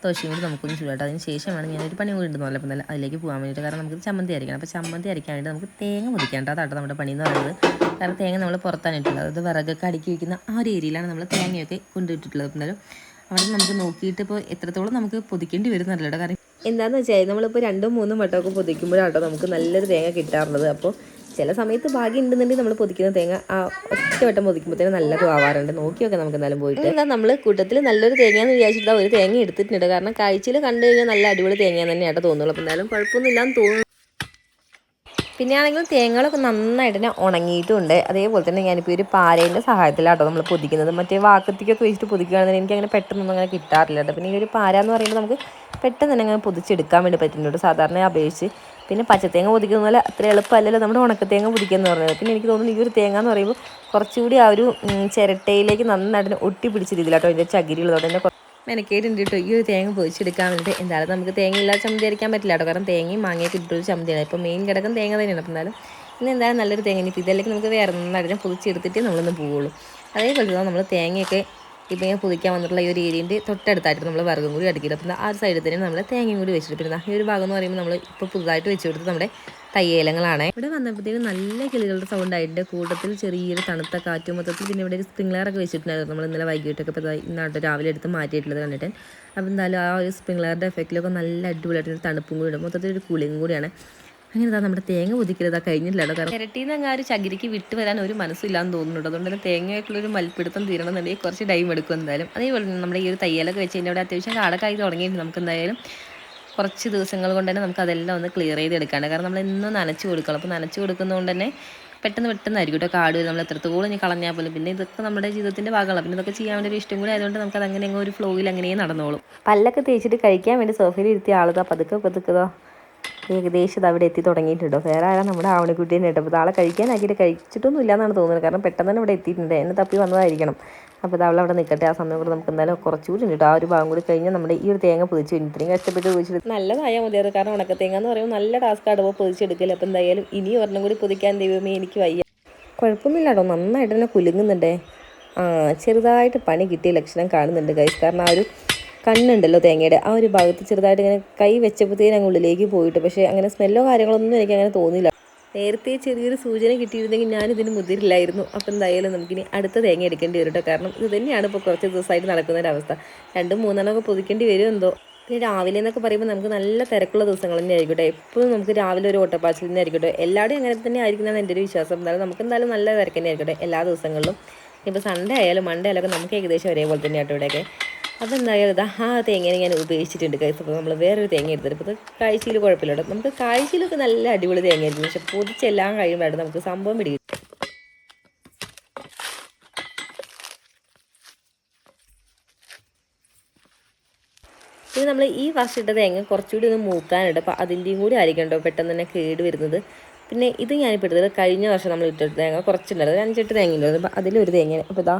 ദോശയും കൂടി നമുക്കൊന്ന് ചൂടായിട്ട് അതിന് ശേഷമാണ് ഞാനൊരു പണി കൂടി ഉണ്ടെന്നല്ലോ. അപ്പോൾ എന്തായാലും അതിലേക്ക് പോകാൻ വേണ്ടിയിട്ട്. കാരണം നമുക്ക് ചമ്മന്തി അരയ്ക്കണം. അപ്പോൾ ചമ്മന്തി അരയ്ക്കാൻ വേണ്ടി നമുക്ക് തേങ്ങ മുറിക്കേണ്ട. അതാട്ടോ നമ്മുടെ പണി എന്ന് പറയുന്നത്. കാരണം തേങ്ങ നമ്മൾ പുറത്താണ് ഇട്ടുള്ളത്. അത് വിറകൊക്കെ അടുക്കി വയ്ക്കുന്ന ആ ഒരു ഏരിയയിലാണ് നമ്മൾ തേങ്ങയൊക്കെ കൊണ്ടിട്ടിട്ടുള്ളത്. അപ്പോൾ എന്തായാലും അവിടെ നമുക്ക് നോക്കിയിട്ട് ഇപ്പോൾ എത്രത്തോളം നമുക്ക് പൊതിക്കേണ്ടി വരുന്നല്ലോ. കാരണം എന്താണെന്ന് വെച്ചാൽ നമ്മളിപ്പോൾ 2-3 വട്ടമൊക്കെ പൊതിക്കുമ്പോഴാട്ടോ നമുക്ക് നല്ലൊരു തേങ്ങ കിട്ടാറുള്ളത്. അപ്പോൾ ചില സമയത്ത് ഭാഗ്യം ഉണ്ടെന്നുണ്ടെങ്കിൽ നമ്മൾ പൊതിക്കുന്ന തേങ്ങ ആ ഒറ്റ വട്ടം പൊതിക്കുമ്പോഴത്തേനും നല്ലതും ആവാറുണ്ട്. നോക്കിയൊക്കെ നമുക്ക് എന്തായാലും പോയിട്ട് എന്നാൽ നമ്മൾ കൂട്ടത്തിൽ നല്ലൊരു തേങ്ങയെന്ന് വിചാരിച്ചിട്ട് ഒരു തേങ്ങ എടുത്തിട്ടുണ്ട്. കാരണം കാഴ്ചയിൽ കണ്ടു കഴിഞ്ഞാൽ നല്ല അടിപൊളി തേങ്ങ തന്നെയായിട്ട് തോന്നുള്ളൂ. അപ്പോൾ എന്തായാലും കുഴപ്പമൊന്നുമില്ലാന്ന് തോന്നുന്നു. പിന്നെ ആണെങ്കിലും തേങ്ങകളൊക്കെ നന്നായിട്ട് തന്നെ ഉണങ്ങിയിട്ടുണ്ട്. അതേപോലെ തന്നെ ഞാനിപ്പോൾ ഒരു പാരേൻ്റെ സഹായത്തിലാട്ടോ നമ്മൾ പൊതിക്കുന്നത്. മറ്റേ വാക്കത്തിക്കൊക്കെ വെച്ചിട്ട് പൊതിക്കുകയാണെന്നുണ്ടെങ്കിൽ എനിക്ക് അങ്ങനെ പെട്ടെന്നൊന്നും അങ്ങനെ കിട്ടാറില്ല കേട്ടോ. പിന്നെ ഈ ഒരു പാര എന്ന് പറയുമ്പോൾ നമുക്ക് പെട്ടെന്ന് തന്നെ അങ്ങനെ പൊതിച്ചെടുക്കാൻ വേണ്ടി പറ്റുന്നുണ്ട് സാധാരണ അപേക്ഷിച്ച്. പിന്നെ പച്ചത്തേങ്ങ പൊതിക്കുന്ന പോലെ അത്ര എളുപ്പമല്ലല്ലോ നമ്മുടെ ഉണക്കത്തേങ്ങ പൊതിക്കുക പറയുന്നത്. പിന്നെ എനിക്ക് തോന്നുന്നു ഈ ഒരു തേങ്ങ എന്ന് പറയുമ്പോൾ കുറച്ചുകൂടി ആ ഒരു ചിരട്ടയിലേക്ക് നന്നായിട്ട് ഒട്ടി പിടിച്ച രീതിയിലാട്ടോ അതിൻ്റെ ചകിരിയുള്ളതോടെ തന്നെ മെനക്കേടുണ്ട് കേട്ടോ. ഈ ഒരു തേങ്ങ പൊതിച്ചെടുക്കാൻ വേണ്ടിയിട്ട് എന്തായാലും നമുക്ക് തേങ്ങയില്ലാതെ ചമ്മന്തി അരയ്ക്കാൻ പറ്റില്ല കേട്ടോ. കാരണം തേങ്ങയും മാങ്ങയൊക്കെ ഇട്ടൊരു ചമ്മന്തിയാണ്. ഇപ്പോൾ മെയിൻ കിടക്കുന്ന തേങ്ങ തന്നെയാണ്. അപ്പോൾ എന്തായാലും ഇന്ന് എന്തായാലും നല്ലൊരു തേങ്ങ. ഇനി ഇതല്ലെങ്കിൽ നമുക്ക് വേറെ നന്നായിട്ട് പൊതിച്ചെടുത്തിട്ട് നമ്മളൊന്ന് പോവുള്ളൂ. അതേപോലെ തന്നെ നമ്മൾ തേങ്ങയൊക്കെ ഇപ്പം ഞാൻ പൊതിക്കാൻ വന്നിട്ടുള്ള ഈ ഒരു ഏരിയൻ്റെ തൊട്ടടുത്തായിട്ട് നമ്മൾ വിറകും കൂടി അടുക്കിയിട്ട് അപ്പം ആ ഒരു സൈഡിൽ തന്നെ നമ്മൾ തേങ്ങയും കൂടി വെച്ചിട്ട് പിന്നെ ഈ ഒരു ഭാഗം എന്ന് പറയുമ്പോൾ നമ്മൾ ഇപ്പോൾ പുതുതായിട്ട് വെച്ച് കൊടുത്തത് നമ്മുടെ തയ്യേലങ്ങളാണ്. ഇവിടെ വന്നപ്പോഴത്തേക്കും നല്ല കിളികളുടെ സൗണ്ട് ആയിട്ട് കൂട്ടത്തിൽ ചെറിയൊരു തണുത്ത കാറ്റും മൊത്തത്തിൽ പിന്നെ ഇവിടെ ഒരു സ്പ്രിംഗ്ലറൊക്കെ വെച്ചിട്ടുണ്ടായിരുന്നു. നമ്മൾ ഇന്നലെ വൈകിട്ടൊക്കെ ഇപ്പോൾ ഇന്നാട്ട് രാവിലെ എടുത്ത് മാറ്റിയിട്ടുള്ളത് കണ്ടിട്ട്. അപ്പോൾ എന്തായാലും ആ ഒരു സ്പ്രിംഗ്ലറുടെ എഫക്റ്റിലൊക്കെ നല്ല അടിപൊളിയായിട്ട് തണുപ്പും കൂടി ഉണ്ട്. മൊത്തത്തിൽ ഒരു കൂളിങ് കൂടിയാണ്. അങ്ങനെ നമ്മുടെ തേങ്ങ പൊതിക്കരുതാ കഴിഞ്ഞില്ലല്ലോ. കാരണം ഇരട്ടിയിൽ നിന്ന് ആ ഒരു ചകിരിക്ക് വിട്ട് വരാൻ ഒരു മനസ്സില്ലാന്ന് തോന്നുന്നുണ്ട്. അതുകൊണ്ട് തന്നെ തേങ്ങയായിട്ടുള്ളൊരു മൽപ്പിടുത്തം തീരണമെന്നുണ്ടെങ്കിൽ കുറച്ച് ടൈം എടുക്കും എന്തായാലും. അതേപോലെ തന്നെ നമ്മുടെ ഈ ഒരു തയ്യലൊക്കെ വെച്ച് കഴിഞ്ഞാൽ അവിടെ അത്യാവശ്യം കാടക്കായി തുടങ്ങിയിട്ട് നമുക്ക് എന്തായാലും കുറച്ച് ദിവസങ്ങൾ കൊണ്ട് തന്നെ നമുക്ക് അതെല്ലാം ഒന്ന് ക്ലിയർ ചെയ്തെടുക്കാണ്ട്. കാരണം നമ്മൾ എന്നും നനച്ച് കൊടുക്കണം. അപ്പോൾ നനച്ച് കൊടുക്കുന്നതുകൊണ്ട് തന്നെ പെട്ടെന്നായിരിക്കും കേട്ടോ കാട് നമ്മൾ എത്രത്തോളം ഇനി കളഞ്ഞാൽ പോലും. പിന്നെ ഇതൊക്കെ നമ്മുടെ ജീവിതത്തിൻ്റെ ഭാഗമാണ്. പിന്നെ ഇതൊക്കെ ചെയ്യാൻ വേണ്ടി ഒരു ഇഷ്ടം കൂടി ആയതുകൊണ്ട് നമുക്ക് അത് അങ്ങനെ ഒരു ഫ്ലോയിൽ അങ്ങനെ നടന്നോളും. പല്ലൊക്കെ തേച്ചിട്ട് കഴിക്കാൻ വേണ്ടി സോഫയിൽ ഇരുത്തിയ ആളുതാ പതുക്കെ ഏകദേശം ഇത് അവിടെ എത്തി തുടങ്ങിയിട്ടുണ്ടോ. വേറെ ആരാ നമ്മുടെ ആവണിക്കുട്ടീനെ കേട്ടോ. അപ്പോൾ ആളെ കഴിക്കാനാക്കിയിട്ട് കഴിച്ചിട്ടൊന്നും ഇല്ലാന്നാണ് തോന്നുന്നത്. കാരണം പെട്ടെന്ന് തന്നെ ഇവിടെ എത്തിയിട്ടുണ്ട്. എന്നെ തപ്പി വന്നതായിരിക്കണം. അപ്പോൾ അവൾ അവിടെ നിൽക്കട്ടെ. ആ സമയം കൂടെ നമുക്ക് എന്തായാലും കുറച്ചുകൂടി ഉണ്ട് കേട്ടോ. ആ ഒരു ഭാഗം കൂടി കഴിഞ്ഞാൽ നമ്മുടെ ഈ ഒരു തേങ്ങ പൊതിച്ച് ഇത്രയും കഷ്ടപ്പെട്ട് പൊതിച്ചെടുത്ത് നല്ലതായാൽ മതിയായിരുന്നു. കാരണം ഉണക്ക തേങ്ങ എന്ന് പറയുമ്പോൾ നല്ല ടാസ്ക് ആടുമ്പോൾ പൊതിച്ചെടുക്കില്ല. അപ്പോൾ എന്തായാലും ഇനി ഒരെണ്ണം കൂടി പൊതിക്കാൻ ദൈവമേ എനിക്ക് വയ്യ. കുഴപ്പമൊന്നുമില്ല കേട്ടോ, നന്നായിട്ട് തന്നെ കുലുങ്ങുന്നുണ്ടേ. ചെറുതായിട്ട് പണി കിട്ടിയ ലക്ഷണം കാണുന്നുണ്ട് ഗൈസ്. കാരണം ആ ഒരു കണ്ണുണ്ടല്ലോ തേങ്ങയുടെ, ആ ഒരു ഭാഗത്ത് ചെറുതായിട്ട് ഇങ്ങനെ കൈ വെച്ചപ്പോഴത്തേനും അങ്ങ് ഉള്ളിലേക്ക് പോയിട്ട്, പക്ഷേ അങ്ങനെ സ്മെല്ലോ കാര്യങ്ങളൊന്നും എനിക്ക് അങ്ങനെ തോന്നിയില്ല. നേരത്തെ ചെറിയൊരു സൂചന കിട്ടിയിരുന്നെങ്കിൽ ഞാനിതിന് മുതിരില്ലായിരുന്നു. അപ്പോൾ എന്തായാലും നമുക്കിനി അടുത്ത തേങ്ങ എടുക്കേണ്ടി വരും കേട്ടോ. കാരണം ഇത് തന്നെയാണ് ഇപ്പോൾ കുറച്ച് ദിവസമായിട്ട് നടക്കുന്നൊരവസ്ഥ. 2-3 പൊതിക്കേണ്ടി വരും എന്തോ. പിന്നെ രാവിലെ എന്നൊക്കെ പറയുമ്പോൾ നമുക്ക് നല്ല തിരക്കുള്ള ദിവസങ്ങൾ തന്നെ ആയിരിക്കട്ടെ. എപ്പോഴും നമുക്ക് രാവിലെ ഒരു ഓട്ടപ്പാച്ചിൽ തന്നെ ആയിരിക്കട്ടെ. എല്ലാവരും അങ്ങനെ തന്നെ ആയിരിക്കുന്നതാണ് എൻ്റെ ഒരു വിശ്വാസം. എന്നാലും നമുക്ക് എന്തായാലും നല്ല തിരക്ക് തന്നെ ആയിരിക്കട്ടെ എല്ലാ ദിവസങ്ങളിലും. ഇപ്പോൾ സൺഡേ ആയാലും മൺഡേ ആയാലും നമുക്ക് ഏകദേശം ഒരേപോലെ തന്നെയാട്ടോ ഇവിടെയൊക്കെ. അപ്പോൾ എന്തായാലും ഇതാ ആ തേങ്ങേനെ ഞാൻ ഉപയോഗിച്ചിട്ടുണ്ട് കഴിച്ച്. അപ്പോൾ നമ്മൾ വേറൊരു തേങ്ങ എടുത്തിട്ട് ഇപ്പോൾ കാഴ്ചയിൽ കുഴപ്പമില്ല കേട്ടോ. നമുക്ക് കാഴ്ചയിലൊക്കെ നല്ല അടിപൊളി തേങ്ങയായിരിക്കും, പക്ഷെ പൊതിച്ചെല്ലാം കഴിയുമ്പോഴാണ് നമുക്ക് സംഭവം പിടിക്കും. പിന്നെ നമ്മൾ ഈ വർഷം ഇട്ട തേങ്ങ കുറച്ചുകൂടി ഒന്ന് മൂക്കാനുണ്ട്. അപ്പോൾ അതിൻ്റെയും കൂടി ആയിരിക്കും കേട്ടോ പെട്ടെന്ന് തന്നെ കേട് വരുന്നത്. പിന്നെ ഇത് ഞാനിപ്പോൾ എടുത്തത് കഴിഞ്ഞ വർഷം നമ്മൾ ഇട്ട തേങ്ങ കുറച്ചുണ്ടായിരുന്നു, 5-8 തേങ്ങ ഉണ്ടായിരുന്നു. അപ്പോൾ അതിലൊരു തേങ്ങ അപ്പോൾ ഇതാ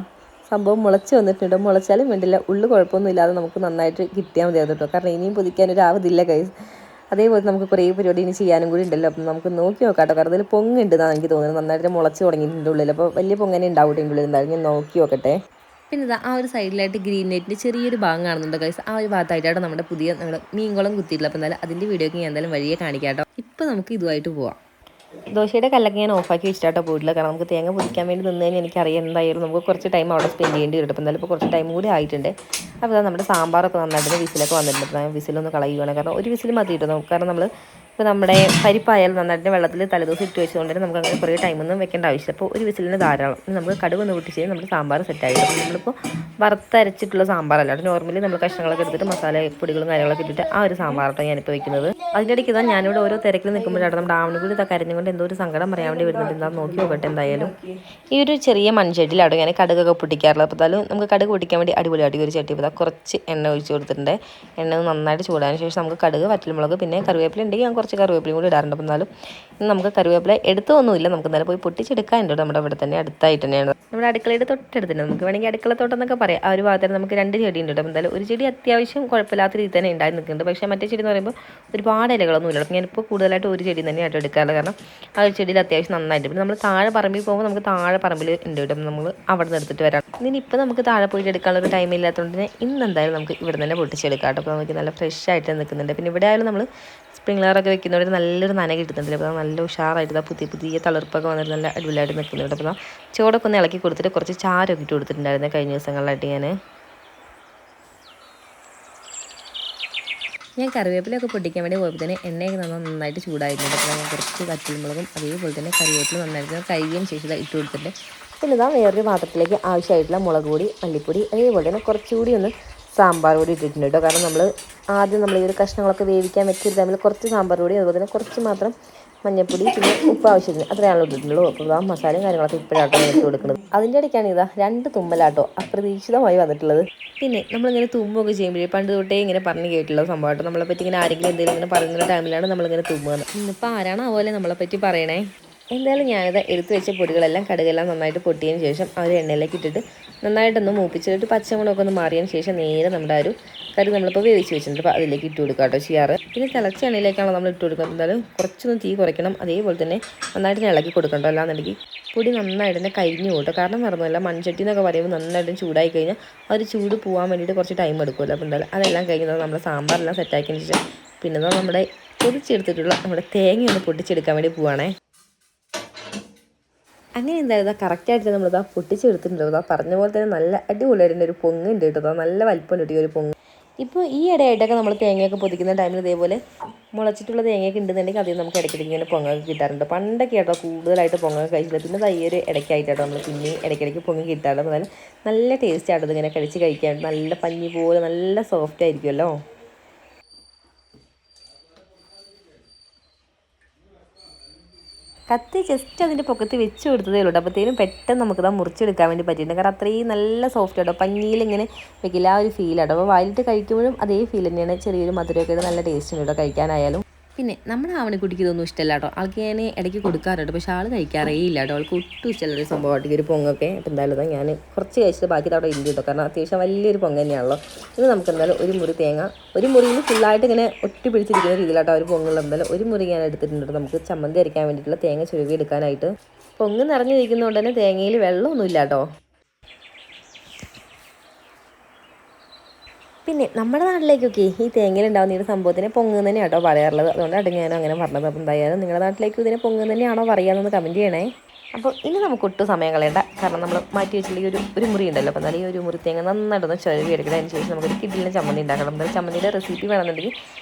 സംഭവം മുളച്ച് വന്നിട്ടുണ്ട്. മുളച്ചാലും വേണ്ടില്ല, ഉള്ളു കുഴപ്പമൊന്നും ഇല്ലാതെ നമുക്ക് നന്നായിട്ട് കിട്ടിയാൽ മതി കേട്ടോ. കാരണം ഇനിയും പൊതിക്കാനൊരു ആവതില്ല കൈസ്. അതേപോലെ നമുക്ക് കുറേ പരിപാടി ഇനി ചെയ്യാനും കൂടി ഉണ്ടല്ലോ. അപ്പം നമുക്ക് നോക്കി നോക്കാം കേട്ടോ. കാരണം അതിൽ പൊങ്ങുണ്ടെന്നാണ് എനിക്ക് തോന്നുന്നത്, നന്നായിട്ട് മുളച്ച് തുടങ്ങിയിട്ടുണ്ട് ഉള്ളിൽ. അപ്പോൾ വലിയ പൊങ്ങനെ ഉണ്ടാവും ഉള്ളിൽ. എന്തായാലും ഞാൻ നോക്കി നോക്കട്ടെ. പിന്നെ ഇതാ ആ ഒരു സൈഡിലായിട്ട് ഗ്രീൻ നെറ്റിൻ്റെ ചെറിയൊരു ഭാഗം കാണുന്നുണ്ട് ഗൈസ്. ആ ഒരു ഭാഗത്തായിട്ടാണ് നമ്മുടെ മീൻകുളം കുത്തിയിട്ടുള്ളത്. അപ്പോൾ എന്തായാലും അതിൻ്റെ വീഡിയോക്ക് ഞാൻ എന്തായാലും വഴിയെ കാണിക്കാം കേട്ടോ. ഇപ്പോൾ നമുക്ക് ഇതുമായിട്ട് പോവാം. ദോശയുടെ കല്ലൊക്കെ ഞാൻ ഓഫാക്കി വെച്ചിട്ടാട്ടോ പോയിട്ടില്ല. കാരണം നമുക്ക് തേങ്ങ പൊതിക്കാൻ വേണ്ടി നിന്ന് കഴിഞ്ഞാൽ എനിക്കറിയാം എന്തായാലും നമുക്ക് കുറച്ച് ടൈം അവിടെ സ്പെൻഡ് ചെയ്യേണ്ടി വരും. അപ്പോൾ എന്തായാലും ഇപ്പോൾ കുറച്ച് ടൈം കൂടി ആയിട്ടുണ്ട്. അപ്പോൾ നമ്മുടെ സാമ്പാറൊക്കെ നന്നായിട്ട് വിസിലൊക്കെ വന്നിട്ടുണ്ട്. അപ്പോൾ ഞാൻ വിസിലൊന്ന് കളയുകയാണ്. കാരണം ഒരു വിസിൽ മതി കിട്ടും നമുക്ക്. കാരണം നമ്മൾ ഇപ്പോൾ നമ്മുടെ പരിപ്പായാലും നന്നായിട്ട് വെള്ളത്തിൽ തലേദിവസം ഇട്ട് വെച്ചുകൊണ്ട് തന്നെ നമുക്ക് അങ്ങനെ കുറേ ടൈമൊന്നും വെക്കേണ്ട ആവശ്യമില്ല. അപ്പോൾ ഒരു വിസിലിന് ധാരാളം. നമുക്ക് കടുകൊന്ന് പൊട്ടിച്ച് നമ്മുടെ സാമ്പാർ സെറ്റായിട്ട്. അപ്പോൾ നമ്മളിപ്പോൾ വറുത്തരച്ചിട്ടുള്ള സാമ്പാറല്ല, നോർമലി നമ്മൾ കഷ്ണങ്ങളൊക്കെ എടുത്തിട്ട് മസാല പൊടികളും കാര്യങ്ങളൊക്കെ ഇട്ടിട്ട് ആ ഒരു സാമ്പാറാണ് ഞാനിപ്പോൾ വയ്ക്കുന്നത്. അതിൻ്റെ ഇടയ്ക്ക് ഇതാ ഞാനിവിടെ ഓരോ തിരക്കിൽ നിൽക്കുമ്പോഴാണ് നമ്മുടെ ആവണക്കൂടി ഇതൊക്കെ കരഞ്ഞുകൊണ്ട് എന്തോ ഒരു സങ്കടം പറയാൻ വേണ്ടി വരുന്നുണ്ട്. എന്താ നോക്കി നോക്കട്ടെ. എന്തായാലും ഈ ഒരു ചെറിയ മൺചട്ടിയിലാട്ടോ ഞാൻ കടുകൊക്കെ പൊട്ടിക്കാറുള്ളത്. അപ്പോൾ എന്തായാലും നമുക്ക് കടുക് പൊട്ടിക്കാൻ വേണ്ടി അടിപൊളിയായിട്ട് ഒരു ചട്ടി ഇപ്പോൾ കുറച്ച് എണ്ണ ഒഴിച്ച് കൊടുത്തിട്ടുണ്ട്. എണ്ണ നന്നായിട്ട് ചൂടാൻ ശേഷം നമുക്ക് കടുക്, വറ്റൽമുളക്, പിന്നെ കറിവേപ്പില ഉണ്ടെങ്കിൽ ഞാൻ കുറച്ച് കറിവേപ്പിലയും കൂടി ഇടാറുണ്ട്. അപ്പോൾ എന്നാലും നമുക്ക് കറിവേപ്പില എടുത്തൊന്നുമില്ല, നമുക്ക് എന്തായാലും പോയി പൊട്ടിച്ചെടുക്കാനുണ്ട്. നമ്മുടെ ഇവിടെ തന്നെ അടുത്തായിട്ട് തന്നെയാണ്, നമ്മുടെ അടുക്കളയുടെ തൊട്ടടുത്തുണ്ട്. നമുക്ക് വേണമെങ്കിൽ അടുക്കളത്തോട്ടെന്നൊക്കെ പറയാം. ആ ഒരു ഭാഗത്ത് നമുക്ക് 2 ചെടി ഉണ്ട്. അപ്പോൾ എന്തായാലും ഒരു ചെടി അത്യാവശ്യം കുഴപ്പമില്ലാത്ത രീതിയിൽ തന്നെ ഉണ്ടായി നിൽക്കുന്നുണ്ട്. പക്ഷേ മറ്റേ ചെടി എന്ന് പറയുമ്പോൾ ഒരുപാട് ഇലകളൊന്നും ഇല്ല. അപ്പോൾ ഞാനിപ്പോൾ കൂടുതലായിട്ട് ഒരു ചെടി തന്നെയായിട്ട് എടുക്കാറുള്ളത്. കാരണം ആ ഒരു ചെടിയിൽ അത്യാവശ്യം നന്നായിട്ട്. പിന്നെ നമ്മൾ താഴെ പറമ്പിൽ പോകുമ്പോൾ നമുക്ക് താഴെ പറമ്പിൽ ഉണ്ട് കേട്ടോ. നമ്മൾ അവിടെ നിന്ന് എടുത്തിട്ട് വരാം. ഇനിയിപ്പോൾ നമുക്ക് താഴെ പോയിട്ട് എടുക്കാനുള്ള ഒരു ടൈം ഇല്ലാത്തതുകൊണ്ട് തന്നെ ഇന്ന് എന്തായാലും നമുക്ക് ഇവിടെ തന്നെ പൊട്ടിച്ചെടുക്കാം കേട്ടോ. അപ്പോൾ നമുക്ക് നല്ല ഫ്രഷ് ആയിട്ട് നിൽക്കുന്നുണ്ട്. പിന്നെ ഇവിടെ ആയാലും നമ്മൾ സ്പ്രിംഗ്ലറൊക്കെ വെക്കുന്നവർ നല്ലൊരു നന കിട്ടുന്നുണ്ട്. അപ്പോൾ നല്ല ഉഷാറായിട്ട് പുതിയ തളിർപ്പൊക്കെ വന്നിട്ട് നല്ല അടിപൊളിയായിട്ട് നിൽക്കുന്നുണ്ട്. അപ്പോൾ ചോടൊക്കെ ഒന്ന് ഇളക്കി കൊടുത്തിട്ട് കുറച്ച് ചാരമൊക്കെ ഇട്ട് കൊടുത്തിട്ടുണ്ടായിരുന്നു കഴിഞ്ഞ ദിവസങ്ങളിലായിട്ട്. ഞാൻ കറിവേപ്പിലൊക്കെ പൊട്ടിക്കാൻ വേണ്ടി പോയപ്പോൾ തന്നെ എണ്ണയൊക്കെ നന്നായിട്ട് ചൂടായിരുന്നു. അപ്പോൾ ഞാൻ കുറച്ച് വറ്റൽമുളകും അതേപോലെ തന്നെ കറിവേപ്പില നന്നായിട്ട് കഴുകിയതിന് ശേഷം ഇട്ട് കൊടുത്തിട്ട് പിന്നെ ഇതാ വേറൊരു പാത്രത്തിലേക്ക് ആവശ്യമായിട്ടുള്ള മുളക് പൊടി, മല്ലിപ്പൊടി, അതേപോലെ തന്നെ കുറച്ചുകൂടി ഒന്ന് സാമ്പാർ പൊടി ഇട്ടിട്ടുണ്ട് കേട്ടോ. കാരണം നമ്മൾ ഈ ഒരു കഷ്ണങ്ങളൊക്കെ വേവിക്കാൻ വെച്ചൊരു ടൈമിൽ കുറച്ച് സാമ്പാർ പൊടി, അതുപോലെ തന്നെ കുറച്ച് മാത്രം മഞ്ഞൾപ്പൊടി, പിന്നെ ഉപ്പ് ആവശ്യത്തിന് അത്രയാണല്ലോ ഇട്ടിട്ടുള്ളൂ. അപ്പോൾ ആ മസാലയും കാര്യങ്ങളൊക്കെ ഇപ്പോഴാട്ടോ ഇട്ട് കൊടുക്കുന്നത്. അതിൻ്റെ ഇടയ്ക്കാണ് ഇതാ 2 തുമ്മലാട്ടോ അപ്രതീക്ഷിതമായി വന്നിട്ടുള്ളത്. പിന്നെ നമ്മളിങ്ങനെ തുമ്പൊക്കെ ചെയ്യുമ്പോഴേ പണ്ട് തൊട്ടേ ഇങ്ങനെ പറഞ്ഞു കേട്ടുള്ള സംഭവമായിട്ട് നമ്മളെപ്പറ്റി ഇങ്ങനെ ആരെങ്കിലും എന്തെങ്കിലും ഇങ്ങനെ പറയുന്ന ടൈമിലാണ് നമ്മളിങ്ങനെ തുമ്മുന്നത്. ഇന്നിപ്പോൾ ആരാണ് അതുപോലെ നമ്മളെപ്പറ്റി പറയണേ. എന്തായാലും ഞാനിത് എടുത്ത് വെച്ച പൊടികളെല്ലാം കടുകെല്ലാം നന്നായിട്ട് പൊട്ടിയതിന് ശേഷം ആ ഒരു എണ്ണയിലേക്ക് ഇട്ടിട്ട് നന്നായിട്ടൊന്ന് മൂപ്പിച്ചിട്ട് പച്ചമുളകൊക്കെ ഒന്ന് മാറിയതിന് ശേഷം നേരെ നമ്മുടെ ആ ഒരു കറി നമ്മളിപ്പോൾ വേവിച്ച് വെച്ചിട്ടുണ്ട്. അപ്പോൾ അതിലേക്ക് ഇട്ട് കൊടുക്കുക കേട്ടോ ചെയ്യാറ്. പിന്നെ തിളച്ച എണ്ണയിലേക്കാണ് നമ്മൾ ഇട്ട് കൊടുക്കുന്നത്. എന്തായാലും കുറച്ചൊന്ന് തീ കുറയ്ക്കണം. അതേപോലെ തന്നെ നന്നായിട്ട് ഇളക്കി കൊടുക്കണ്ടോ. അല്ലാന്നുണ്ടെങ്കിൽ പൊടി നന്നായിട്ട് തന്നെ കരിഞ്ഞു പോട്ടോ. കാരണം മറന്നുമല്ല, മൺചട്ടി എന്നൊക്കെ പറയുമ്പോൾ നന്നായിട്ടും ചൂടായി കഴിഞ്ഞാൽ ആ ഒരു ചൂട് പോകാൻ വേണ്ടിയിട്ട് കുറച്ച് ടൈം എടുക്കുമല്ലോ. അപ്പോൾ എന്തായാലും അതെല്ലാം കഴിഞ്ഞാൽ നമ്മുടെ സാമ്പാറെല്ലാം സെറ്റാക്കിയതിന് ശേഷം പിന്നെ നമ്മുടെ പൊടിച്ചെടുത്തിട്ടുള്ള നമ്മുടെ തേങ്ങയൊന്ന് പൊട്ടിച്ചെടുക്കാൻ വേണ്ടി പോവുകയാണേ. അങ്ങനെ എന്തായാലും കറക്റ്റായിട്ട് നമ്മളിതാ പൊട്ടിച്ചെടുത്തിട്ടുണ്ടോ. പറഞ്ഞ പോലെ തന്നെ നല്ല അടിപൊളിയായിട്ട് ഒരു പൊങ്ങുണ്ട് കേട്ടോ. നല്ല വലിപ്പം കിട്ടിയ ഒരു പൊങ്ങ്. ഇപ്പോൾ ഈ ഇടയായിട്ടൊക്കെ നമ്മൾ തേങ്ങയൊക്കെ പൊതിക്കുന്ന ടൈമിൽ ഇതേപോലെ മുളച്ചിട്ടുള്ള തേങ്ങയൊക്കെ ഉണ്ടെന്നുണ്ടെങ്കിൽ അതിൽ നമുക്ക് ഇടയ്ക്കിടയ്ക്ക് ഇങ്ങനെ പൊങ്ങൊക്കെ കിട്ടാറുണ്ട്. പണ്ടൊക്കെ ആട്ടോ കൂടുതലായിട്ട് പൊങ്ങൊക്കെ കഴിച്ചില്ല. പിന്നെ ഈ ഒരു ഇടയ്ക്കായിട്ടോ നമ്മൾ പിന്നെയും ഇടയ്ക്കിടയ്ക്ക് പൊങ്ങി കിട്ടാറുണ്ട്. എന്നാലും നല്ല ടേസ്റ്റ് ആട്ടോ ഇതിങ്ങനെ കഴിക്കാൻ. നല്ല പഞ്ഞി പോലെ നല്ല സോഫ്റ്റ് ആയിരിക്കുമല്ലോ. കത്തി ജസ്റ്റ് അതിൻ്റെ പൊക്കത്ത് വെച്ച് കൊടുത്തതേ ഉള്ളൂ. അപ്പോഴത്തേനും പെട്ടെന്ന് നമുക്കിതാ മുറിച്ചെടുക്കാൻ വേണ്ടി പറ്റിയിട്ടുണ്ട്. കാരണം അത്രയും നല്ല സോഫ്റ്റ് ആട്ടോ, പഞ്ഞിയിൽ ഇങ്ങനെ വെക്കില്ല ആ ഒരു ഫീലാട്ടോ. അപ്പോൾ വായിലിട്ട് കഴിക്കുമ്പോഴും അതേ ഫീൽ തന്നെയാണ്. ചെറിയൊരു മധുരമൊക്കെ നല്ല ടേസ്റ്റ് ഉണ്ട് കേട്ടോ കഴിക്കാനായാലും. പിന്നെ നമ്മുടെ ആവണിക്കുട്ടിക്ക് ഇതൊന്നും ഇഷ്ടമല്ല കേട്ടോ. ആൾക്ക് ഞാൻ ഇടയ്ക്ക് കൊടുക്കാറുണ്ട്, പക്ഷേ ആൾ കഴിക്കാറേ ഇല്ല കേട്ടോ. ആൾക്ക് ഒട്ടും ഇഷ്ടമുള്ള ഒരു സംഭവമായിട്ട് ഒരു പൊങ്ങൊക്കെ. അപ്പോൾ എന്തായാലും ഞാൻ കുറച്ച് കഴിച്ചിട്ട് ബാക്കി അവിടെ ഇല്ല കേട്ടോ. കാരണം അത്യാവശ്യം വലിയൊരു പൊങ്ങ തന്നെയാണല്ലോ. ഇത് നമുക്ക് എന്തായാലും ഒരു മുറി തേങ്ങ, ഒരു മുറിയിൽ ഫുള്ളായിട്ട് ഇങ്ങനെ ഒട്ടി പിടിച്ചിരിക്കുന്ന രീതിയിലാട്ടോ ഒരു പൊങ്ങുള്ള. എന്തായാലും ഒരു മുറി ഞാൻ എടുത്തിട്ടുണ്ട് നമുക്ക് ചമ്മന്തി അരയ്ക്കാൻ വേണ്ടിയിട്ടുള്ള തേങ്ങ ചുരുവി എടുക്കാനായിട്ട്. പൊങ്ങ് നിറഞ്ഞിരിക്കുന്നതുകൊണ്ട് തന്നെ തേങ്ങയിൽ വെള്ളമൊന്നുമില്ല കേട്ടോ. പിന്നെ നമ്മുടെ നാട്ടിലേക്കൊക്കെ ഈ തേങ്ങയിൽ ഉണ്ടാകുന്ന ഈ സംഭവത്തിനെ പൊങ്ങ് തന്നെയാണ് കേട്ടോ പറയാറുള്ളത്. അതുകൊണ്ടാണ് ഞാനും അങ്ങനെ പറഞ്ഞത്. അപ്പോൾ എന്തായാലും നിങ്ങളുടെ നാട്ടിലേക്ക് ഇതിനെ പൊങ്ങ് തന്നെയാണോ പറയാമെന്ന് കമൻറ്റ് ചെയ്യണേ. അപ്പോൾ ഇനി നമുക്ക് ഒട്ടും സമയം കളയണ്ട. കാരണം നമ്മൾ മാറ്റി വെച്ചിട്ടുള്ള ഒരു മുറി ഉണ്ടല്ലോ. അപ്പോൾ എന്നാലും ഈ ഒരു മുറി തേങ്ങ നന്നായിട്ടൊന്ന് ചുരവി എടുക്കുന്നതിന് ശേഷം നമുക്കൊരു കിഡിലിന് ചമ്മന്തി ഉണ്ടാക്കണം. എന്തായാലും ചമ്മന്തിയുടെ റെസിപ്പി വേണമെന്നുണ്ടെങ്കിൽ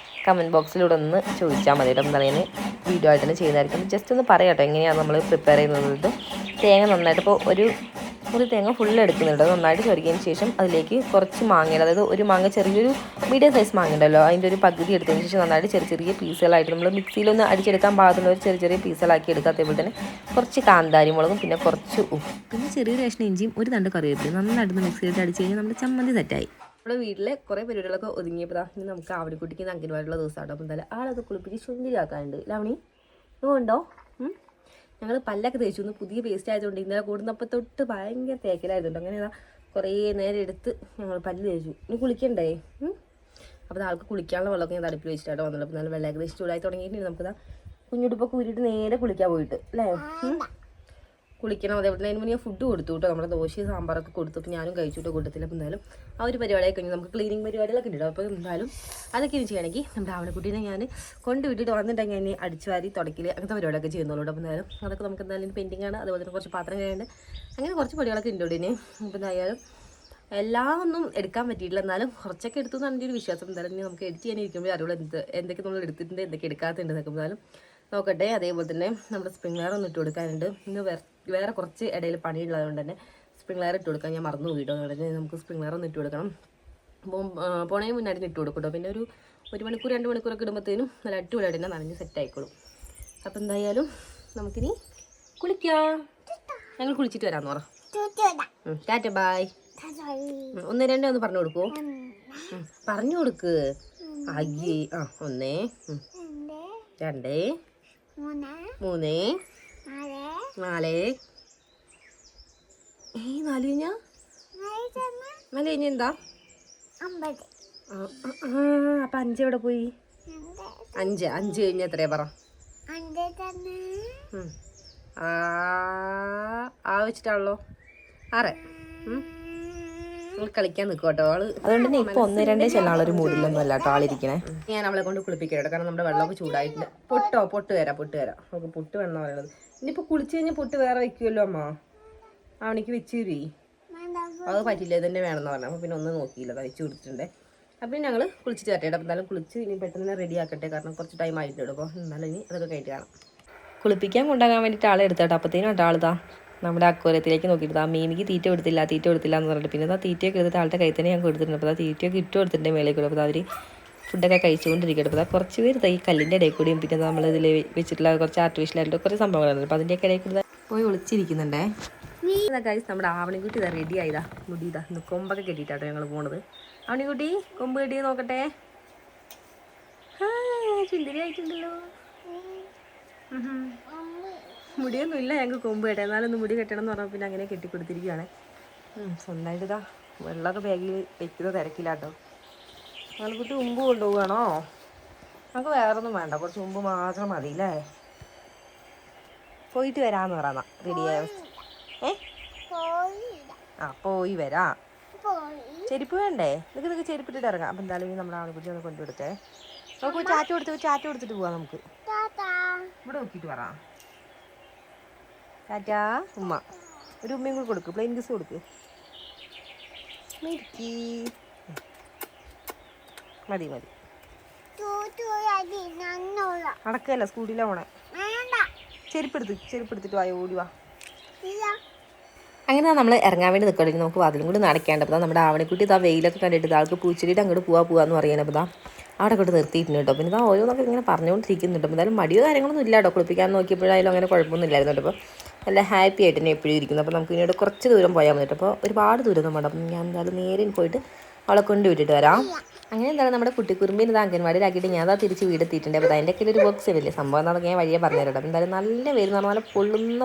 കമൻറ്റ് ബോക്സിലൂടെ ഒന്ന് ചോദിച്ചാൽ മതി കേട്ടോ. എന്തായാലും ഞാൻ വീഡിയോ ആയിട്ട് തന്നെ ചെയ്യുന്നതായിരിക്കും. ജസ്റ്റ് ഒന്ന് പറയാം കേട്ടോ എങ്ങനെയാണ് നമ്മൾ പ്രിപ്പയർ ചെയ്യുന്നത്. തേങ്ങ നന്നായിട്ട് ഇപ്പോൾ ഒരു തേങ്ങ ഫുള്ള് എടുക്കുന്നുണ്ട്. നന്നായിട്ട് ചൊരിക്കിയതിന് ശേഷം അതിലേക്ക് കുറച്ച് മാങ്ങ, അതായത് ഒരു മാങ്ങ ചെറിയൊരു മീഡിയം സൈസ് മാങ്ങ ഉണ്ടല്ലോ, അതിൻ്റെ ഒരു പകുതി എടുത്തതിന് ശേഷം നന്നായിട്ട് ചെറിയ പീസുകളായിട്ട് നമ്മൾ മിക്സിയിലൊന്ന് അടിച്ചെടുക്കാൻ പാകത്തുള്ള ഒരു ചെറിയ പീസുകളാക്കി എടുക്കുക. അതേപോലെ തന്നെ കുറച്ച് കാന്താരി മുളകും പിന്നെ കുറച്ച് ഉപ്പ് പിന്നെ ചെറിയൊരു കഷ്ണം ഇഞ്ചിയും ഒരു തണ്ട് കറിവേപ്പിലയും നന്നായിട്ടൊന്ന് മിക്സിയിലിട്ട് അടിച്ച് കഴിഞ്ഞാൽ നമ്മുടെ ചമ്മന്തി സെറ്റായി. നമ്മുടെ വീട്ടിലെ കുറേ പരിപാടികളൊക്കെ ഒതുങ്ങിയപ്പോൾ ഇനി നമുക്ക് ആവണിക്കുട്ടിക്ക് അംഗൻവാടിയുള്ള ദിവസമാട്ടോ. അപ്പോൾ എന്തായാലും ആളൊക്കെ കുളിപ്പിച്ച് ചുന്തിരിയാക്കാനുണ്ട്. ലവണി ഉണ്ടോ? ഞങ്ങൾ പല്ലൊക്കെ തേച്ചു. ഒന്ന് പുതിയ പേസ്റ്റ് ആയതുകൊണ്ട് ഇന്നലെ കൂടുന്നപ്പോൾ തൊട്ട് ഭയങ്കര തേക്കലായതുകൊണ്ട് അങ്ങനെ കുറേ നേരം എടുത്ത് ഞങ്ങൾ പല്ല് തേച്ചു. ഇനി കുളിക്കണ്ടേ? അപ്പോൾ ആൾക്ക് കുളിക്കാനുള്ള വെള്ളമൊക്കെ ഞാൻ അടുപ്പിൽ വെച്ചിട്ടാണ് വന്നത്. അപ്പോൾ നല്ല വെള്ളം ഏകദേശം ചൂടായി തുടങ്ങിയിട്ട് നമുക്കിതാ കുഞ്ഞുടുപ്പൊക്കെ ഊരിയിട്ട് നേരെ കുളിക്കാൻ പോയിട്ട് അല്ലേ കുളിക്കണം. അതേപോലെ അതിന് മുന്നേ ഞാൻ ഫുഡ് കൊടുത്തു കേട്ടോ. നമ്മുടെ ദോശയും സാമ്പാറൊക്കെ കൊടുത്തു. അപ്പോൾ ഞാനും കഴിച്ചിട്ട് കൂട്ടത്തില്ല. അപ്പോൾ എന്തായാലും ആ ഒരു പരിപാടിയൊക്കെ കഴിഞ്ഞ് നമുക്ക് ക്ലീനിങ് പരിപാടികളൊക്കെ ഉണ്ട്. അപ്പോൾ എന്തായാലും അതൊക്കെ ഇനി ചെയ്യണമെങ്കിൽ നമ്മുടെ ആവണക്കുട്ടീനെ ഞാൻ കൊണ്ടുവിട്ടിട്ട് വന്നിട്ടുണ്ടെങ്കിൽ ഞാൻ അടിച്ചു വാരി തുടക്കൽ അങ്ങനത്തെ പരിപാടിയൊക്കെ ചെയ്യുന്നുള്ളൂ. അപ്പോൾ എന്തായാലും അതൊക്കെ നമുക്ക് എന്തായാലും പെയിൻറ്റിംഗ് ആണ്. അതുപോലെ തന്നെ കുറച്ച് പാത്രം കഴിയുന്നുണ്ട്. അങ്ങനെ കുറച്ച് പരിപാടികളൊക്കെ ഉണ്ട് ഇവിടെ. അപ്പോൾ എന്തായാലും എല്ലാം ഒന്നും എടുക്കാൻ പറ്റിയിട്ടില്ല. എന്നാലും കുറച്ചൊക്കെ എടുത്തു എന്നാണ് എൻ്റെ ഒരു വിശ്വാസം. എന്തായാലും നമുക്ക് എഡിറ്റ് ചെയ്യാനിരിക്കുമ്പോൾ അറിയുള്ളൂ എന്തൊക്കെ നമ്മൾ എടുത്തിട്ടുണ്ട് എന്തൊക്കെ എടുക്കാത്തുണ്ട് എന്നൊക്കെ. എന്തായാലും നോക്കട്ടെ. അതേപോലെ തന്നെ നമ്മുടെ സ്പ്രിംഗ് ഒന്ന് ഇട്ട് കൊടുക്കാനുണ്ട്. ഇന്ന് വേറെ കുറച്ച് ഇടയിൽ പണിയുള്ളതുകൊണ്ട് തന്നെ സ്പ്രിംഗ് ഇട്ട് കൊടുക്കാൻ ഞാൻ മറന്നു പോയിട്ടോ. അതുകൊണ്ട് തന്നെ നമുക്ക് സ്പ്രിംഗ് ഒന്ന് ഇട്ട് കൊടുക്കണം. പോണതിന് മുന്നായിട്ട് ഇട്ട് കൊടുക്കട്ടോ. പിന്നെ ഒരു മണിക്കൂർ 2 മണിക്കൂറൊക്കെ ഇടുമ്പോഴത്തേനും നല്ല അടിപൊളിയായിട്ട് തന്നെ നനഞ്ഞ് സെറ്റായിക്കോളും. അപ്പോൾ എന്തായാലും നമുക്കിനി കുളിക്കാം. ഞങ്ങൾ കുളിച്ചിട്ട് വരാമെന്ന് പറ. ടാറ്റ ബായ്. 1 2 ഒന്ന് പറഞ്ഞു കൊടുക്കുമോ? പറഞ്ഞു കൊടുക്ക്. അയ്യേ 1 2 3 4 4 കഴിഞ്ഞാ 4 കഴിഞ്ഞ എന്താ? അപ്പൊ 5 എവിടെ പോയി? 5 കഴിഞ്ഞ എത്രയാ പറ? വെച്ചിട്ടാണല്ലോ 6. കളിക്കാൻ നിൽക്കും കേട്ടോ ആള്. അതുകൊണ്ട് തന്നെ ഇപ്പൊ 1 2 ചെല്ലാനുള്ള ഒരു മൂഡിലൊന്നും അല്ല കേട്ടോ ആളിരിക്കണേ. ഞാൻ അവളെ കൊണ്ട് കുളിപ്പിക്കട്ടോ. കാരണം നമ്മുടെ വെള്ളമൊക്കെ ചൂടായിട്ടുണ്ട്. പൊട്ട് തരാം നമുക്ക് പൊട്ട് വേണമെന്ന് പറയുന്നത്. ഇനിയിപ്പോ കുളിച്ച് കഴിഞ്ഞാൽ പൊട്ട് വേറെ വെക്കുമല്ലോ അമ്മ. അവനിക്ക് വെച്ച് തരീ. അത് പറ്റില്ല, ഇതന്നെ വേണമെന്ന് പറഞ്ഞു. അപ്പോൾ പിന്നെ ഒന്നും നോക്കിയില്ല, അത് വെച്ച് കൊടുത്തിട്ടുണ്ട്. അപ്പം ഞങ്ങൾ കുളിച്ചിട്ട് തരട്ടെ. അപ്പം എന്തായാലും കുളിച്ച് ഇനി പെട്ടെന്ന് തന്നെ റെഡി ആക്കട്ടെ. കാരണം കുറച്ച് ടൈം ആയിട്ടുണ്ട്. അപ്പോൾ എന്നാലും ഇനി അതൊക്കെ കഴിഞ്ഞിട്ട് കാണാം. കുളിപ്പിക്കാൻ കൊണ്ടാകാൻ വേണ്ടിയിട്ട് ആളെ എടുത്തോട്ടോ. അപ്പത്തേനും ആളിതാ നമ്മുടെ അക്കോരത്തിലേക്ക് നോക്കിയിട്ട് മീനിക്ക് തീറ്റ കൊടുത്തില്ല എന്ന് പറഞ്ഞിട്ട് പിന്നെ തീറ്റയൊക്കെ എടുത്തിട്ട് ആളുടെ കൈ തന്നെ ഞാൻ കൊടുത്തിട്ടുണ്ട്. അപ്പോൾ തീറ്റയൊക്കെ ഇട്ട് കൊടുത്തിട്ടുണ്ട് മേലേക്ക് കൂടെ. അപ്പോൾ അവർ ഫുഡൊക്കെ കഴിച്ചുകൊണ്ടിരിക്കട്ടെ. അപ്പോൾ കുറച്ച് പേര് ഈ കല്ലിൻ്റെ ഇടയിൽ കൂടിയും പിന്നെ നമ്മളിതിൽ വെച്ചിട്ടുള്ള കുറച്ച് ആർട്ടിഫിഷ്യലായിട്ട് കുറച്ച് സംഭവങ്ങളുണ്ട്. അപ്പോൾ അതിൻ്റെയൊക്കെ ഇടയിൽ കൂടെ പോയി ഒളിച്ചിരിക്കുന്നുണ്ടേ. ഗൈസ് നമ്മുടെ ആവണിക്കുട്ടി ഇതാ റെഡി ആയതാ. മുടി ഇതാ കൊമ്പൊക്കെ കെട്ടിയിട്ടാട്ടോ ഞങ്ങൾ പോണത്. ആവണിക്കുട്ടി കൊമ്പ് കെട്ടി നോക്കട്ടെ. ചുന്ദരി ആയിട്ടുണ്ടല്ലോ. മുടിയൊന്നും ഇല്ല ഞങ്ങൾക്ക് കൊമ്പ് കെട്ടാം. എന്നാലൊന്ന് മുടി കെട്ടണം എന്ന് പറഞ്ഞാൽ പിന്നെ അങ്ങനെ കെട്ടിക്കൊടുത്തിരിക്കുകയാണ്. സ്വന്തമായിട്ട് ഇതാ വെള്ളമൊക്കെ ബാഗിൽ വെക്കുന്ന തിരക്കില്ലാട്ടോ. ആൾക്കുട്ടി ഉമ്പ് കൊണ്ടുപോവുകയാണോ? നമുക്ക് വേറൊന്നും വേണ്ട, കുറച്ച് ഉമ്പ് മാത്രം മതി അല്ലേ? പോയിട്ട് വരാമെന്ന് പറയാം. റെഡിയായ പോയി വരാം. ചെരുപ്പ് വേണ്ടേ? ഇതൊക്കെ ചെരുപ്പിട്ടിട്ട് ഇറങ്ങാം. അപ്പം എന്തായാലും നമ്മുടെ ആൾക്കുട്ടി ഒന്ന് കൊണ്ടുകൊടുത്തേ. നമുക്ക് ചാറ്റ് കൊടുത്തിട്ട് പോവാം. നമുക്ക് ഇവിടെ നോക്കിയിട്ട് പറയാം. ടാറ്റാ ഉമ്മ. ഒരു ഉമ്മയും കൂടി കൊടുക്ക്. പ്ലെയിൻ കിസ് കൊടുക്ക്. മതി നടക്കല്ല, സ്കൂട്ടിയിലാ പോണേ. ചെരുപ്പെടുത്തിട്ട് വായോ, ഓടി വാ. അങ്ങനെ നമ്മൾ ഇറങ്ങാൻ വേണ്ടി നിൽക്കണമെങ്കിൽ നമുക്ക് വാതിലും കൂടി നടക്കേണ്ടപ്പോൾ നമ്മുടെ ആവണിക്കുട്ടി ഇതാ വെയിലൊക്കെ കണ്ടിട്ട് ആൾക്ക് പൂച്ചെടിയിട്ട് അങ്ങോട്ട് പോവാന്ന് പറയാനപ്പോൾ അവിടെ കൊണ്ട് നിർത്തിയിട്ടുണ്ട് കേട്ടോ. പിന്നെ ഓരോന്നൊക്കെ ഇങ്ങനെ പറഞ്ഞുകൊണ്ടിരിക്കുന്നുണ്ട്. അപ്പോൾ എന്തായാലും മടിയോ കാര്യങ്ങളൊന്നും ഇല്ല കേട്ടോ. കുളിപ്പിക്കാൻ നോക്കിയപ്പോഴായാലും അങ്ങനെ കുഴപ്പമൊന്നും ഇല്ലായിരുന്നു കേട്ടോ. അപ്പോൾ നല്ല ഹാപ്പി ആയിട്ട് തന്നെ എപ്പോഴും ഇരിക്കുന്നു. അപ്പോൾ നമുക്ക് ഇനിയോട് കുറച്ച് ദൂരം പോയാൽ മതി. അപ്പോൾ ഒരുപാട് ദൂരമൊന്നും വേണ്ട. അപ്പം ഞാൻ എന്തായാലും നേരെ പോയിട്ട് അവളെ കൊണ്ട് വിട്ടിട്ട് വരാം. അങ്ങനെ എന്താണ് നമ്മുടെ കുട്ടിക്കുറുമ്പിന് ഇത് അംഗൻവാടിയിലാക്കിയിട്ട് ഞാൻ തിരിച്ച് വീടെത്തിയിട്ടുണ്ട്. അപ്പോൾ അതിൻ്റെ ഒക്കെ ഒരു ബോക്സ് വലിയ സംഭവം എന്താണെന്നൊക്കെ ഞാൻ വഴിയെ പറഞ്ഞുതരാം. അപ്പോൾ എന്തായാലും നല്ല വെയിൽ എന്ന് പറഞ്ഞാൽ പൊള്ളുന്ന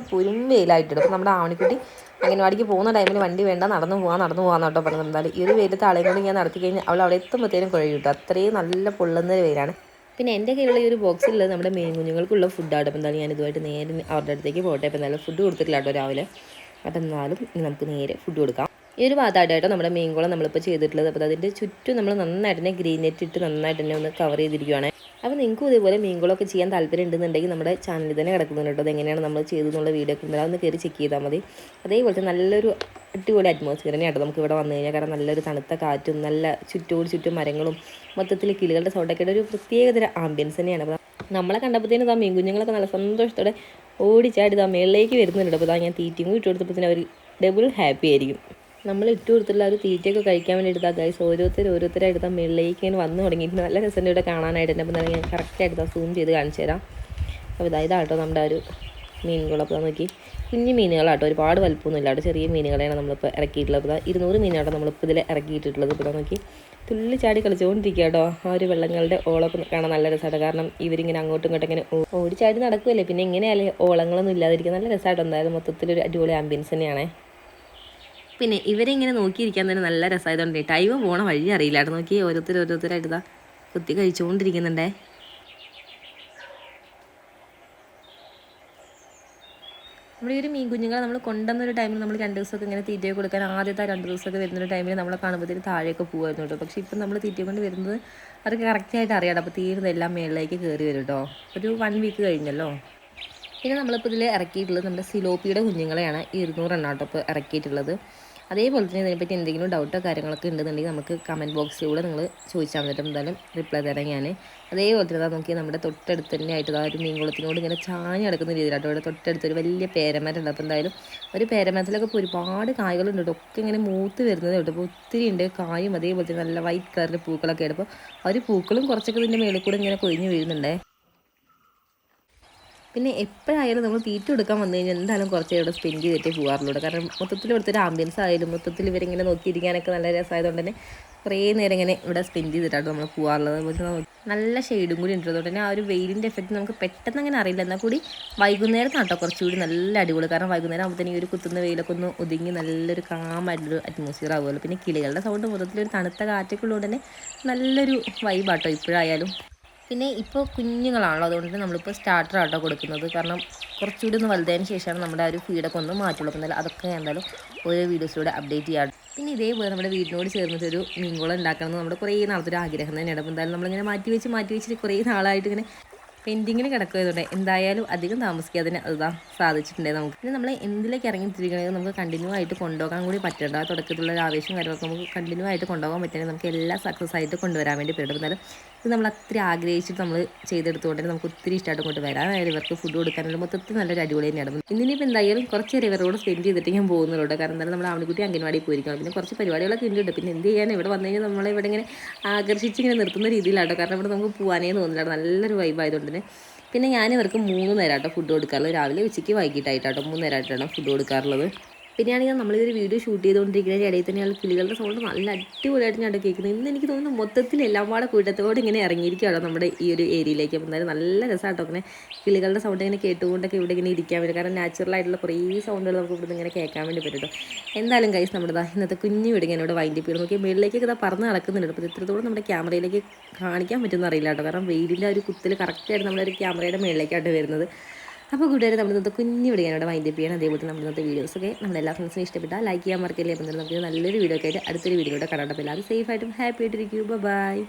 വെയിലായിട്ടുണ്ട്. അപ്പോൾ നമ്മുടെ ആവണിക്കുട്ടി അംഗൻവാടിക്ക് പോകുന്ന ടൈമിൽ വണ്ടി വേണ്ട, നടന്നു പോകാൻ കേട്ടോ പറഞ്ഞത്. എന്തായാലും ഈ ഒരു വെയിലത്തെ ആളെയും കൊണ്ട് ഞാൻ നടത്തി കഴിഞ്ഞാൽ അവൾ അവിടെ എത്തുമ്പോഴത്തേനും കുഴ കിട്ടും. അത്രയും നല്ല പൊള്ളുന്ന വെയിലാണ്. പിന്നെ എൻ്റെ കയ്യിലുള്ള ഈ ഒരു ബോക്സിലുള്ളത് നമ്മുടെ മീൻ കുഞ്ഞുങ്ങൾക്കുള്ള ഫുഡാണ്. അപ്പോൾ എന്തായാലും ഞാൻ ഇതുമായിട്ട് നേരെ അവരുടെ അടുത്തേക്ക് പോട്ടെ. അപ്പോൾ എന്തായാലും ഫുഡ് കൊടുത്തിട്ടില്ല കേട്ടോ രാവിലെ. അപ്പോൾ എന്നാലും നമുക്ക് നേരെ ഫുഡ് കൊടുക്കാം. ഈ ഒരു ഭാഗത്തായിട്ടോ നമ്മുടെ മീൻകുളം നമ്മളിപ്പോൾ ചെയ്തിട്ടുള്ളത്. അപ്പോൾ അതിൻ്റെ ചുറ്റും നമ്മൾ നന്നായിട്ട് തന്നെ ഗ്രീൻ നെറ്റ് ഇട്ട് നന്നായിട്ട് തന്നെ ഒന്ന് കവർ ചെയ്തിരിക്കുകയാണ്. അപ്പോൾ നിങ്ങൾക്കും ഇതേപോലെ മീൻകുളമൊക്കെ ചെയ്യാൻ താല്പര്യം ഉണ്ടെന്നുണ്ടെങ്കിൽ നമ്മുടെ ചാനലിൽ തന്നെ കിടക്കുന്നുണ്ട് കേട്ടോ. അതെങ്ങനെയാണ് നമ്മൾ ചെയ്തെന്നുള്ള വീഡിയോ ഒക്കെ ഉണ്ടാകും, ഒന്ന് കയറി ചെക്ക് ചെയ്താൽ മതി. അതേപോലെ നല്ലൊരു അടിപൊളി അറ്റ്മോസ്ഫിയർ തന്നെയാണ് നമുക്ക് ഇവിടെ വന്നു കഴിഞ്ഞാൽ. കാരണം നല്ലൊരു തണുത്ത കാറ്റും നല്ല ചുറ്റും മരങ്ങളും മൊത്തത്തിൽ കിളികളുടെ സൗണ്ടൊക്കെ ഒരു പ്രത്യേകതര ആംബിയൻസ് തന്നെയാണ്. അപ്പോൾ നമ്മളെ കണ്ടപ്പോഴത്തേനും ഇതാ മീൻ കുഞ്ഞുങ്ങളൊക്കെ നല്ല സന്തോഷത്തോടെ ഓടിച്ചാടി ഇതാ മേളിലേക്ക് വരുന്നുണ്ട്. അപ്പോൾ ഇതാ ഞാൻ തീറ്റയും ഇട്ട് കൊടുത്തപ്പോൾ അവർ ഡബിൾ ഹാപ്പി ആയിരിക്കും. നമ്മൾ ഇട്ട് കൊടുത്തുള്ള ഒരു തീറ്റയൊക്കെ കഴിക്കാൻ വേണ്ടി എടുത്താൽ ഗൈസ് ഓരോരുത്തരായിട്ട് ആ മുകളിലേക്ക് ഇങ്ങനെ വന്നു തുടങ്ങിയിട്ട് നല്ല രസമുണ്ട് ഇവിടെ കാണാനായിട്ട് തന്നെ. അപ്പോൾ ഞാൻ കറക്റ്റായിട്ട് സൂം ചെയ്ത് കാണിച്ചു തരാം. അപ്പോൾ ഇതാട്ടോ നമ്മുടെ ഒരു മീനുകൾ. അപ്പോൾ നോക്കി കുഞ്ഞു മീനുകളാട്ടോ, ഒരുപാട് വലുപ്പമൊന്നും ഇല്ലാട്ടോ, ചെറിയ മീനുകളെയാണ് നമ്മളിപ്പോൾ ഇറക്കിയിട്ടുള്ളത്. അപ്പോൾ 200 മീനാട്ടോ നമ്മളിപ്പോൾ ഇതിൽ ഇറക്കിയിട്ടുള്ളത്. ഇപ്പോൾ നോക്കി തുള്ളി ചാടി കളിച്ചുകൊണ്ടിരിക്കുക കേട്ടോ. ആ ഒരു വെള്ളങ്ങളുടെ ഓളൊക്കെ കാണാൻ നല്ല രസമായിട്ട്. കാരണം ഇവരിങ്ങനെ അങ്ങോട്ടും ഇങ്ങോട്ടും ഇങ്ങനെ ഓടിച്ചാടി നടക്കുമല്ലേ, പിന്നെ ഇങ്ങനെയല്ലേ ഓളങ്ങളൊന്നും ഇല്ലാതിരിക്കുക. നല്ല രസമായിട്ട് എന്തായാലും മൊത്തത്തിലൊരു അടിപൊളി ആംബിയൻസ് തന്നെയാണേ. പിന്നെ ഇവരെ ഇങ്ങനെ നോക്കിയിരിക്കാൻ തന്നെ നല്ല രസമായതുകൊണ്ട് ടൈം പോണ വഴി അറിയില്ല കേട്ടോ. നോക്കി ഓരോരുത്തരായിട്ട് ഇതാ കുത്തി കഴിച്ചുകൊണ്ടിരിക്കുന്നുണ്ടേ. നമ്മുടെ ഈ ഒരു മീൻ കുഞ്ഞുങ്ങളെ നമ്മൾ കൊണ്ടുവന്നൊരു ടൈമിൽ നമ്മൾ 2 ദിവസമൊക്കെ ഇങ്ങനെ തീറ്റയൊക്കെ കൊടുക്കാൻ ആദ്യത്തെ 2 ദിവസമൊക്കെ വരുന്നൊരു ടൈമിൽ നമ്മളെ കാണുമ്പോഴത്തേക്ക് താഴെയൊക്കെ പോകുമായിരുന്നു കേട്ടോ. പക്ഷേ ഇപ്പം നമ്മൾ തീറ്റ കൊണ്ട് വരുന്നത് അവർക്ക് കറക്റ്റായിട്ട് അറിയാം. അപ്പോൾ തീരുന്നെല്ലാം മേളിലേക്ക് കയറി വരും കേട്ടോ. ഒരു 1 വീക്ക് കഴിഞ്ഞല്ലോ. പിന്നെ നമ്മളിപ്പോൾ ഇതിൽ ഇറക്കിയിട്ടുള്ളത് നമ്മുടെ സിലോപ്പിയുടെ കുഞ്ഞുങ്ങളെയാണ് 200 എണ്ണം കേട്ടോ ഇപ്പോൾ ഇറക്കിയിട്ടുള്ളത്. അതേപോലെ തന്നെ ഇതിനെപ്പറ്റി എന്തെങ്കിലും ഡൗട്ടോ കാര്യങ്ങളൊക്കെ ഉണ്ടെന്നുണ്ടെങ്കിൽ നമുക്ക് കമൻറ്റ് ബോക്സിലൂടെ നിങ്ങൾ ചോദിച്ചാൽ മതി. എന്തായാലും റിപ്ലൈ തരാം ഞാൻ. അതേപോലെ തന്നെ നോക്കി നമ്മുടെ തൊട്ടടുത്ത് തന്നെ ആയിട്ട് ആ ഒരു മീൻകുളത്തിനോട് ഇങ്ങനെ ചാഞ്ഞ് കിടക്കുന്ന രീതിയിലാട്ടോ. ഇവിടെ തൊട്ടടുത്തൊരു വലിയ പേരമരമുണ്ട്. അപ്പോൾ എന്തായാലും ഒരു പേരമരത്തിലൊക്കെ ഇപ്പോൾ ഒരുപാട് കായ്കളുണ്ട് കേട്ടോ. ഒക്കെ ഇങ്ങനെ മൂത്ത് വരുന്നത് കേട്ടോ. അപ്പോൾ ഒത്തിരി ഉണ്ട് കായും. അതേപോലെ തന്നെ നല്ല വൈറ്റ് കളറിൻ്റെ പൂക്കളൊക്കെ ആണ്. അപ്പോൾ ആ ഒരു പൂക്കളും കുറച്ചൊക്കെ ഇതിൻ്റെ മേളിൽ കൂടെ ഇങ്ങനെ കൊഴിഞ്ഞ് വീഴുന്നുണ്ടേ. പിന്നെ എപ്പോഴായാലും നമ്മൾ തീറ്റ കൊടുക്കാൻ വന്നു കഴിഞ്ഞാൽ എന്തായാലും കുറച്ച് ഇവിടെ സ്പെൻഡ് ചെയ്തിട്ടേ പോകാറുള്ളൂ. കാരണം മൊത്തത്തിൽ ഇവിടുത്തെ ഒരു ആംബിയൻസ് ആയാലും മൊത്തത്തിൽ ഇവരിങ്ങനെ നോക്കിയിരിക്കാനൊക്കെ നല്ല രസമായതുകൊണ്ട് തന്നെ കുറേ നേരം ഇങ്ങനെ ഇവിടെ സ്പെൻഡ് ചെയ്തിട്ടാണ് നമ്മൾ പോകാറുള്ളത്. അതുപോലെ നല്ല ഷെയ്ഡും കൂടി ഉണ്ട്. അതുകൊണ്ട് തന്നെ ആ ഒരു വെയിലിൻ്റെ എഫക്റ്റ് നമുക്ക് പെട്ടെന്ന് അങ്ങനെ അറിയില്ല. എന്നാൽ കൂടി വൈകുന്നേരം കേട്ടോ കുറച്ചുകൂടി നല്ല അടിപൊളി. കാരണം വൈകുന്നേരം ആകുമ്പോഴത്തേനും ഈ ഒരു കുത്തുന്ന വെയിലൊക്കെ ഒന്ന് ഒതുങ്ങി നല്ലൊരു കാമായിട്ടൊരു അറ്റ്മോസ്ഫിയർ ആകുമല്ലോ. പിന്നെ കിളികളുടെ സൗണ്ട് മൊത്തത്തിലൊരു തണുത്ത കാറ്റൊക്കെ ഉള്ളതുകൊണ്ട് തന്നെ നല്ലൊരു വൈബാട്ടോ ഇപ്പോഴായാലും. പിന്നെ ഇപ്പോൾ കുഞ്ഞുങ്ങളാണല്ലോ, അതുകൊണ്ട് നമ്മളിപ്പോൾ സ്റ്റാർട്ടർ ആട്ടോ കൊടുക്കുന്നത്. കാരണം കുറച്ചുകൂടി ഒന്ന് വലുതായതിന് ശേഷമാണ് നമ്മുടെ ആ ഒരു ഫീഡൊക്കെ ഒന്ന് മാറ്റുള്ളൂ. അപ്പോൾ എന്തായാലും അതൊക്കെ എന്തായാലും ഓരോ വീഡിയോസിലൂടെ അപ്ഡേറ്റ് ചെയ്യാം. പിന്നെ ഇതേപോലെ നമ്മുടെ വീടിനോട് ചേർന്നിട്ടൊരു മീൻകുളം ഉണ്ടാക്കണം എന്ന് നമ്മുടെ കുറേ നാളത്തെ ഒരു ആഗ്രഹം തന്നെയാണ്. അപ്പോൾ എന്തായാലും നമ്മളിങ്ങനെ മാറ്റി വെച്ചിട്ട് കുറേ നാളായിട്ട് ഇങ്ങനെ പെൻഡിങ്ങിന് കിടക്കുകയായതുകൊണ്ട് എന്തായാലും അധികം താമസിക്കാതെ തന്നെ അതാ സാധിച്ചിട്ടുണ്ടായി നമുക്ക്. പിന്നെ നമ്മൾ എന്തിലേക്ക് ഇറങ്ങിത്തിരിക്കണമെങ്കിൽ നമുക്ക് കണ്ടിന്യൂ ആയിട്ട് കൊണ്ടുപോകാൻ കൂടി പറ്റേണ്ട. ആ തുടക്കത്തിലുള്ള ഒരു ആവേശം കാര്യങ്ങളൊക്കെ നമുക്ക് കണ്ടിന്യൂ ആയിട്ട് കൊണ്ടുപോകാൻ പറ്റുകയാണെങ്കിൽ നമുക്ക് എല്ലാം സക്സസ് ആയിട്ട് കൊണ്ടുവരാൻ വേണ്ടി പറ്റും. എന്നാലും ഇത് നമ്മൾ അത്ര ആഗ്രഹിച്ചിട്ട് നമ്മൾ ചെയ്തെടുത്തുകൊണ്ട് തന്നെ നമുക്ക് ഒത്തിരി ഇഷ്ടമായിട്ട് കൊണ്ട് വരാനായാലും ഇവർക്ക് ഫുഡ് കൊടുക്കാനുള്ള മൊത്തത്തിൽ നല്ലൊരു അടിപൊളി തന്നെയാണ്. ഇന്നിപ്പോൾ എന്തായാലും കുറച്ച് നേരം ഇവരോട് സ്പെൻഡ് ചെയ്തിട്ട് ഞാൻ പോകുന്നുള്ളൂ. കാരണം എന്തായാലും നമ്മൾ ആൺകുട്ടി അംഗൻവാടി പോയിരിക്കണം. പിന്നെ കുറച്ച് പരിപാടികളൊക്കെ ഉണ്ട്. പിന്നെ എന്ത് ചെയ്യാൻ ഇവിടെ വന്നു കഴിഞ്ഞാൽ നമ്മളെ ഇവിടെ ഇങ്ങനെ ആകർഷിച്ച് ഇങ്ങനെ നിർത്തുന്ന രീതിയിലാട്ടോ. കാരണം ഇവിടെ നമുക്ക് പോകാനേ തോന്നില്ല. നല്ലൊരു വൈബായതുകൊണ്ട് തന്നെ. പിന്നെ ഞാൻ ഇവർക്ക് 3 നേരമായിട്ടോ ഫുഡ് കൊടുക്കാറുള്ളത്. രാവിലെ ഉച്ചയ്ക്ക് വൈകിട്ടായിട്ടോ 3 നേരമായിട്ടാണ് ഫുഡ് കൊടുക്കാറുള്ളത്. പിന്നെയാണെങ്കിൽ നമ്മളിതൊരു വീഡിയോ ഷൂട്ട് ചെയ്തുകൊണ്ടിരിക്കുന്നതിൻ്റെ ഇടയിൽ തന്നെയാണ് കിളികളുടെ സൗണ്ട് നല്ല അടിപൊളിയായിട്ട് ഞാൻ കേൾക്കുന്നത്. ഇന്ന് എനിക്ക് തോന്നുന്നു മൊത്തത്തിൽ എല്ലാം പാടെ കൂട്ടത്തോടെ ഇങ്ങനെ ഇറങ്ങിയിരിക്കുകയാണോ നമ്മുടെ ഈ ഒരു ഏരിയയിലേക്ക്. അപ്പോൾ എന്തായാലും നല്ല രസമായിട്ടോ അങ്ങനെ കിളികളുടെ സൗണ്ട് ഇങ്ങനെ കേട്ടുകൊണ്ടൊക്കെ ഇവിടെ ഇങ്ങനെ ഇരിക്കാൻ പറ്റും. കാരണം നാച്ചുറലായിട്ടുള്ള കുറേ സൗണ്ടുകൾ നമുക്ക് ഇവിടെ ഇങ്ങനെ കേൾക്കാൻ വേണ്ടി പറ്റും. എന്തായാലും ഗൈസ് നമ്മുടെ ഇന്നത്തെ കുഞ്ഞു വീട് ഞാൻ ഇവിടെ വൈൻഡ് അപ്പ് ചെയ്ത് നോക്കി മേളിലേക്കൊക്കെ ഇതാ പറന്ന് നടക്കുന്നുണ്ട്. അപ്പോൾ ഇത്രത്തോളം നമ്മുടെ ക്യാമറയിലേക്ക് കാണിക്കാൻ പറ്റുമെന്ന് അറിയില്ല കേട്ടോ. കാരണം വെയിലിൻ്റെ ഒരു കുത്തിൽ കറക്റ്റായിട്ട് നമ്മളൊരു ക്യാമറയുടെ മേളിലേക്കായിട്ട് വരുന്നത്. അപ്പോൾ കൂട്ടുകാരെ നമ്മളിന്നത്തെ കുഞ്ഞു വീഡിയോ ഞാനിവിടെ വൈൻഡ് അപ്പ് ചെയ്യണം. അതേപോലെ നമ്മൾ ഇന്നത്തെ വീഡിയോസൊക്കെ നമ്മുടെ എല്ലാ ഫ്രണ്ട്സിനും ഇഷ്ടപ്പെട്ടാൽ ലൈക്ക് ചെയ്യാൻ മറക്കില്ലേ. അപ്പം നമുക്ക് നല്ലൊരു വീഡിയോ ഒക്കെ ആയിട്ട് അടുത്തൊരു വീഡിയോ കാണാം. അപ്പോൾ എല്ലാവരും സേഫായിട്ടും ഹാപ്പി ആയിട്ടിരിക്കും. ബൈ.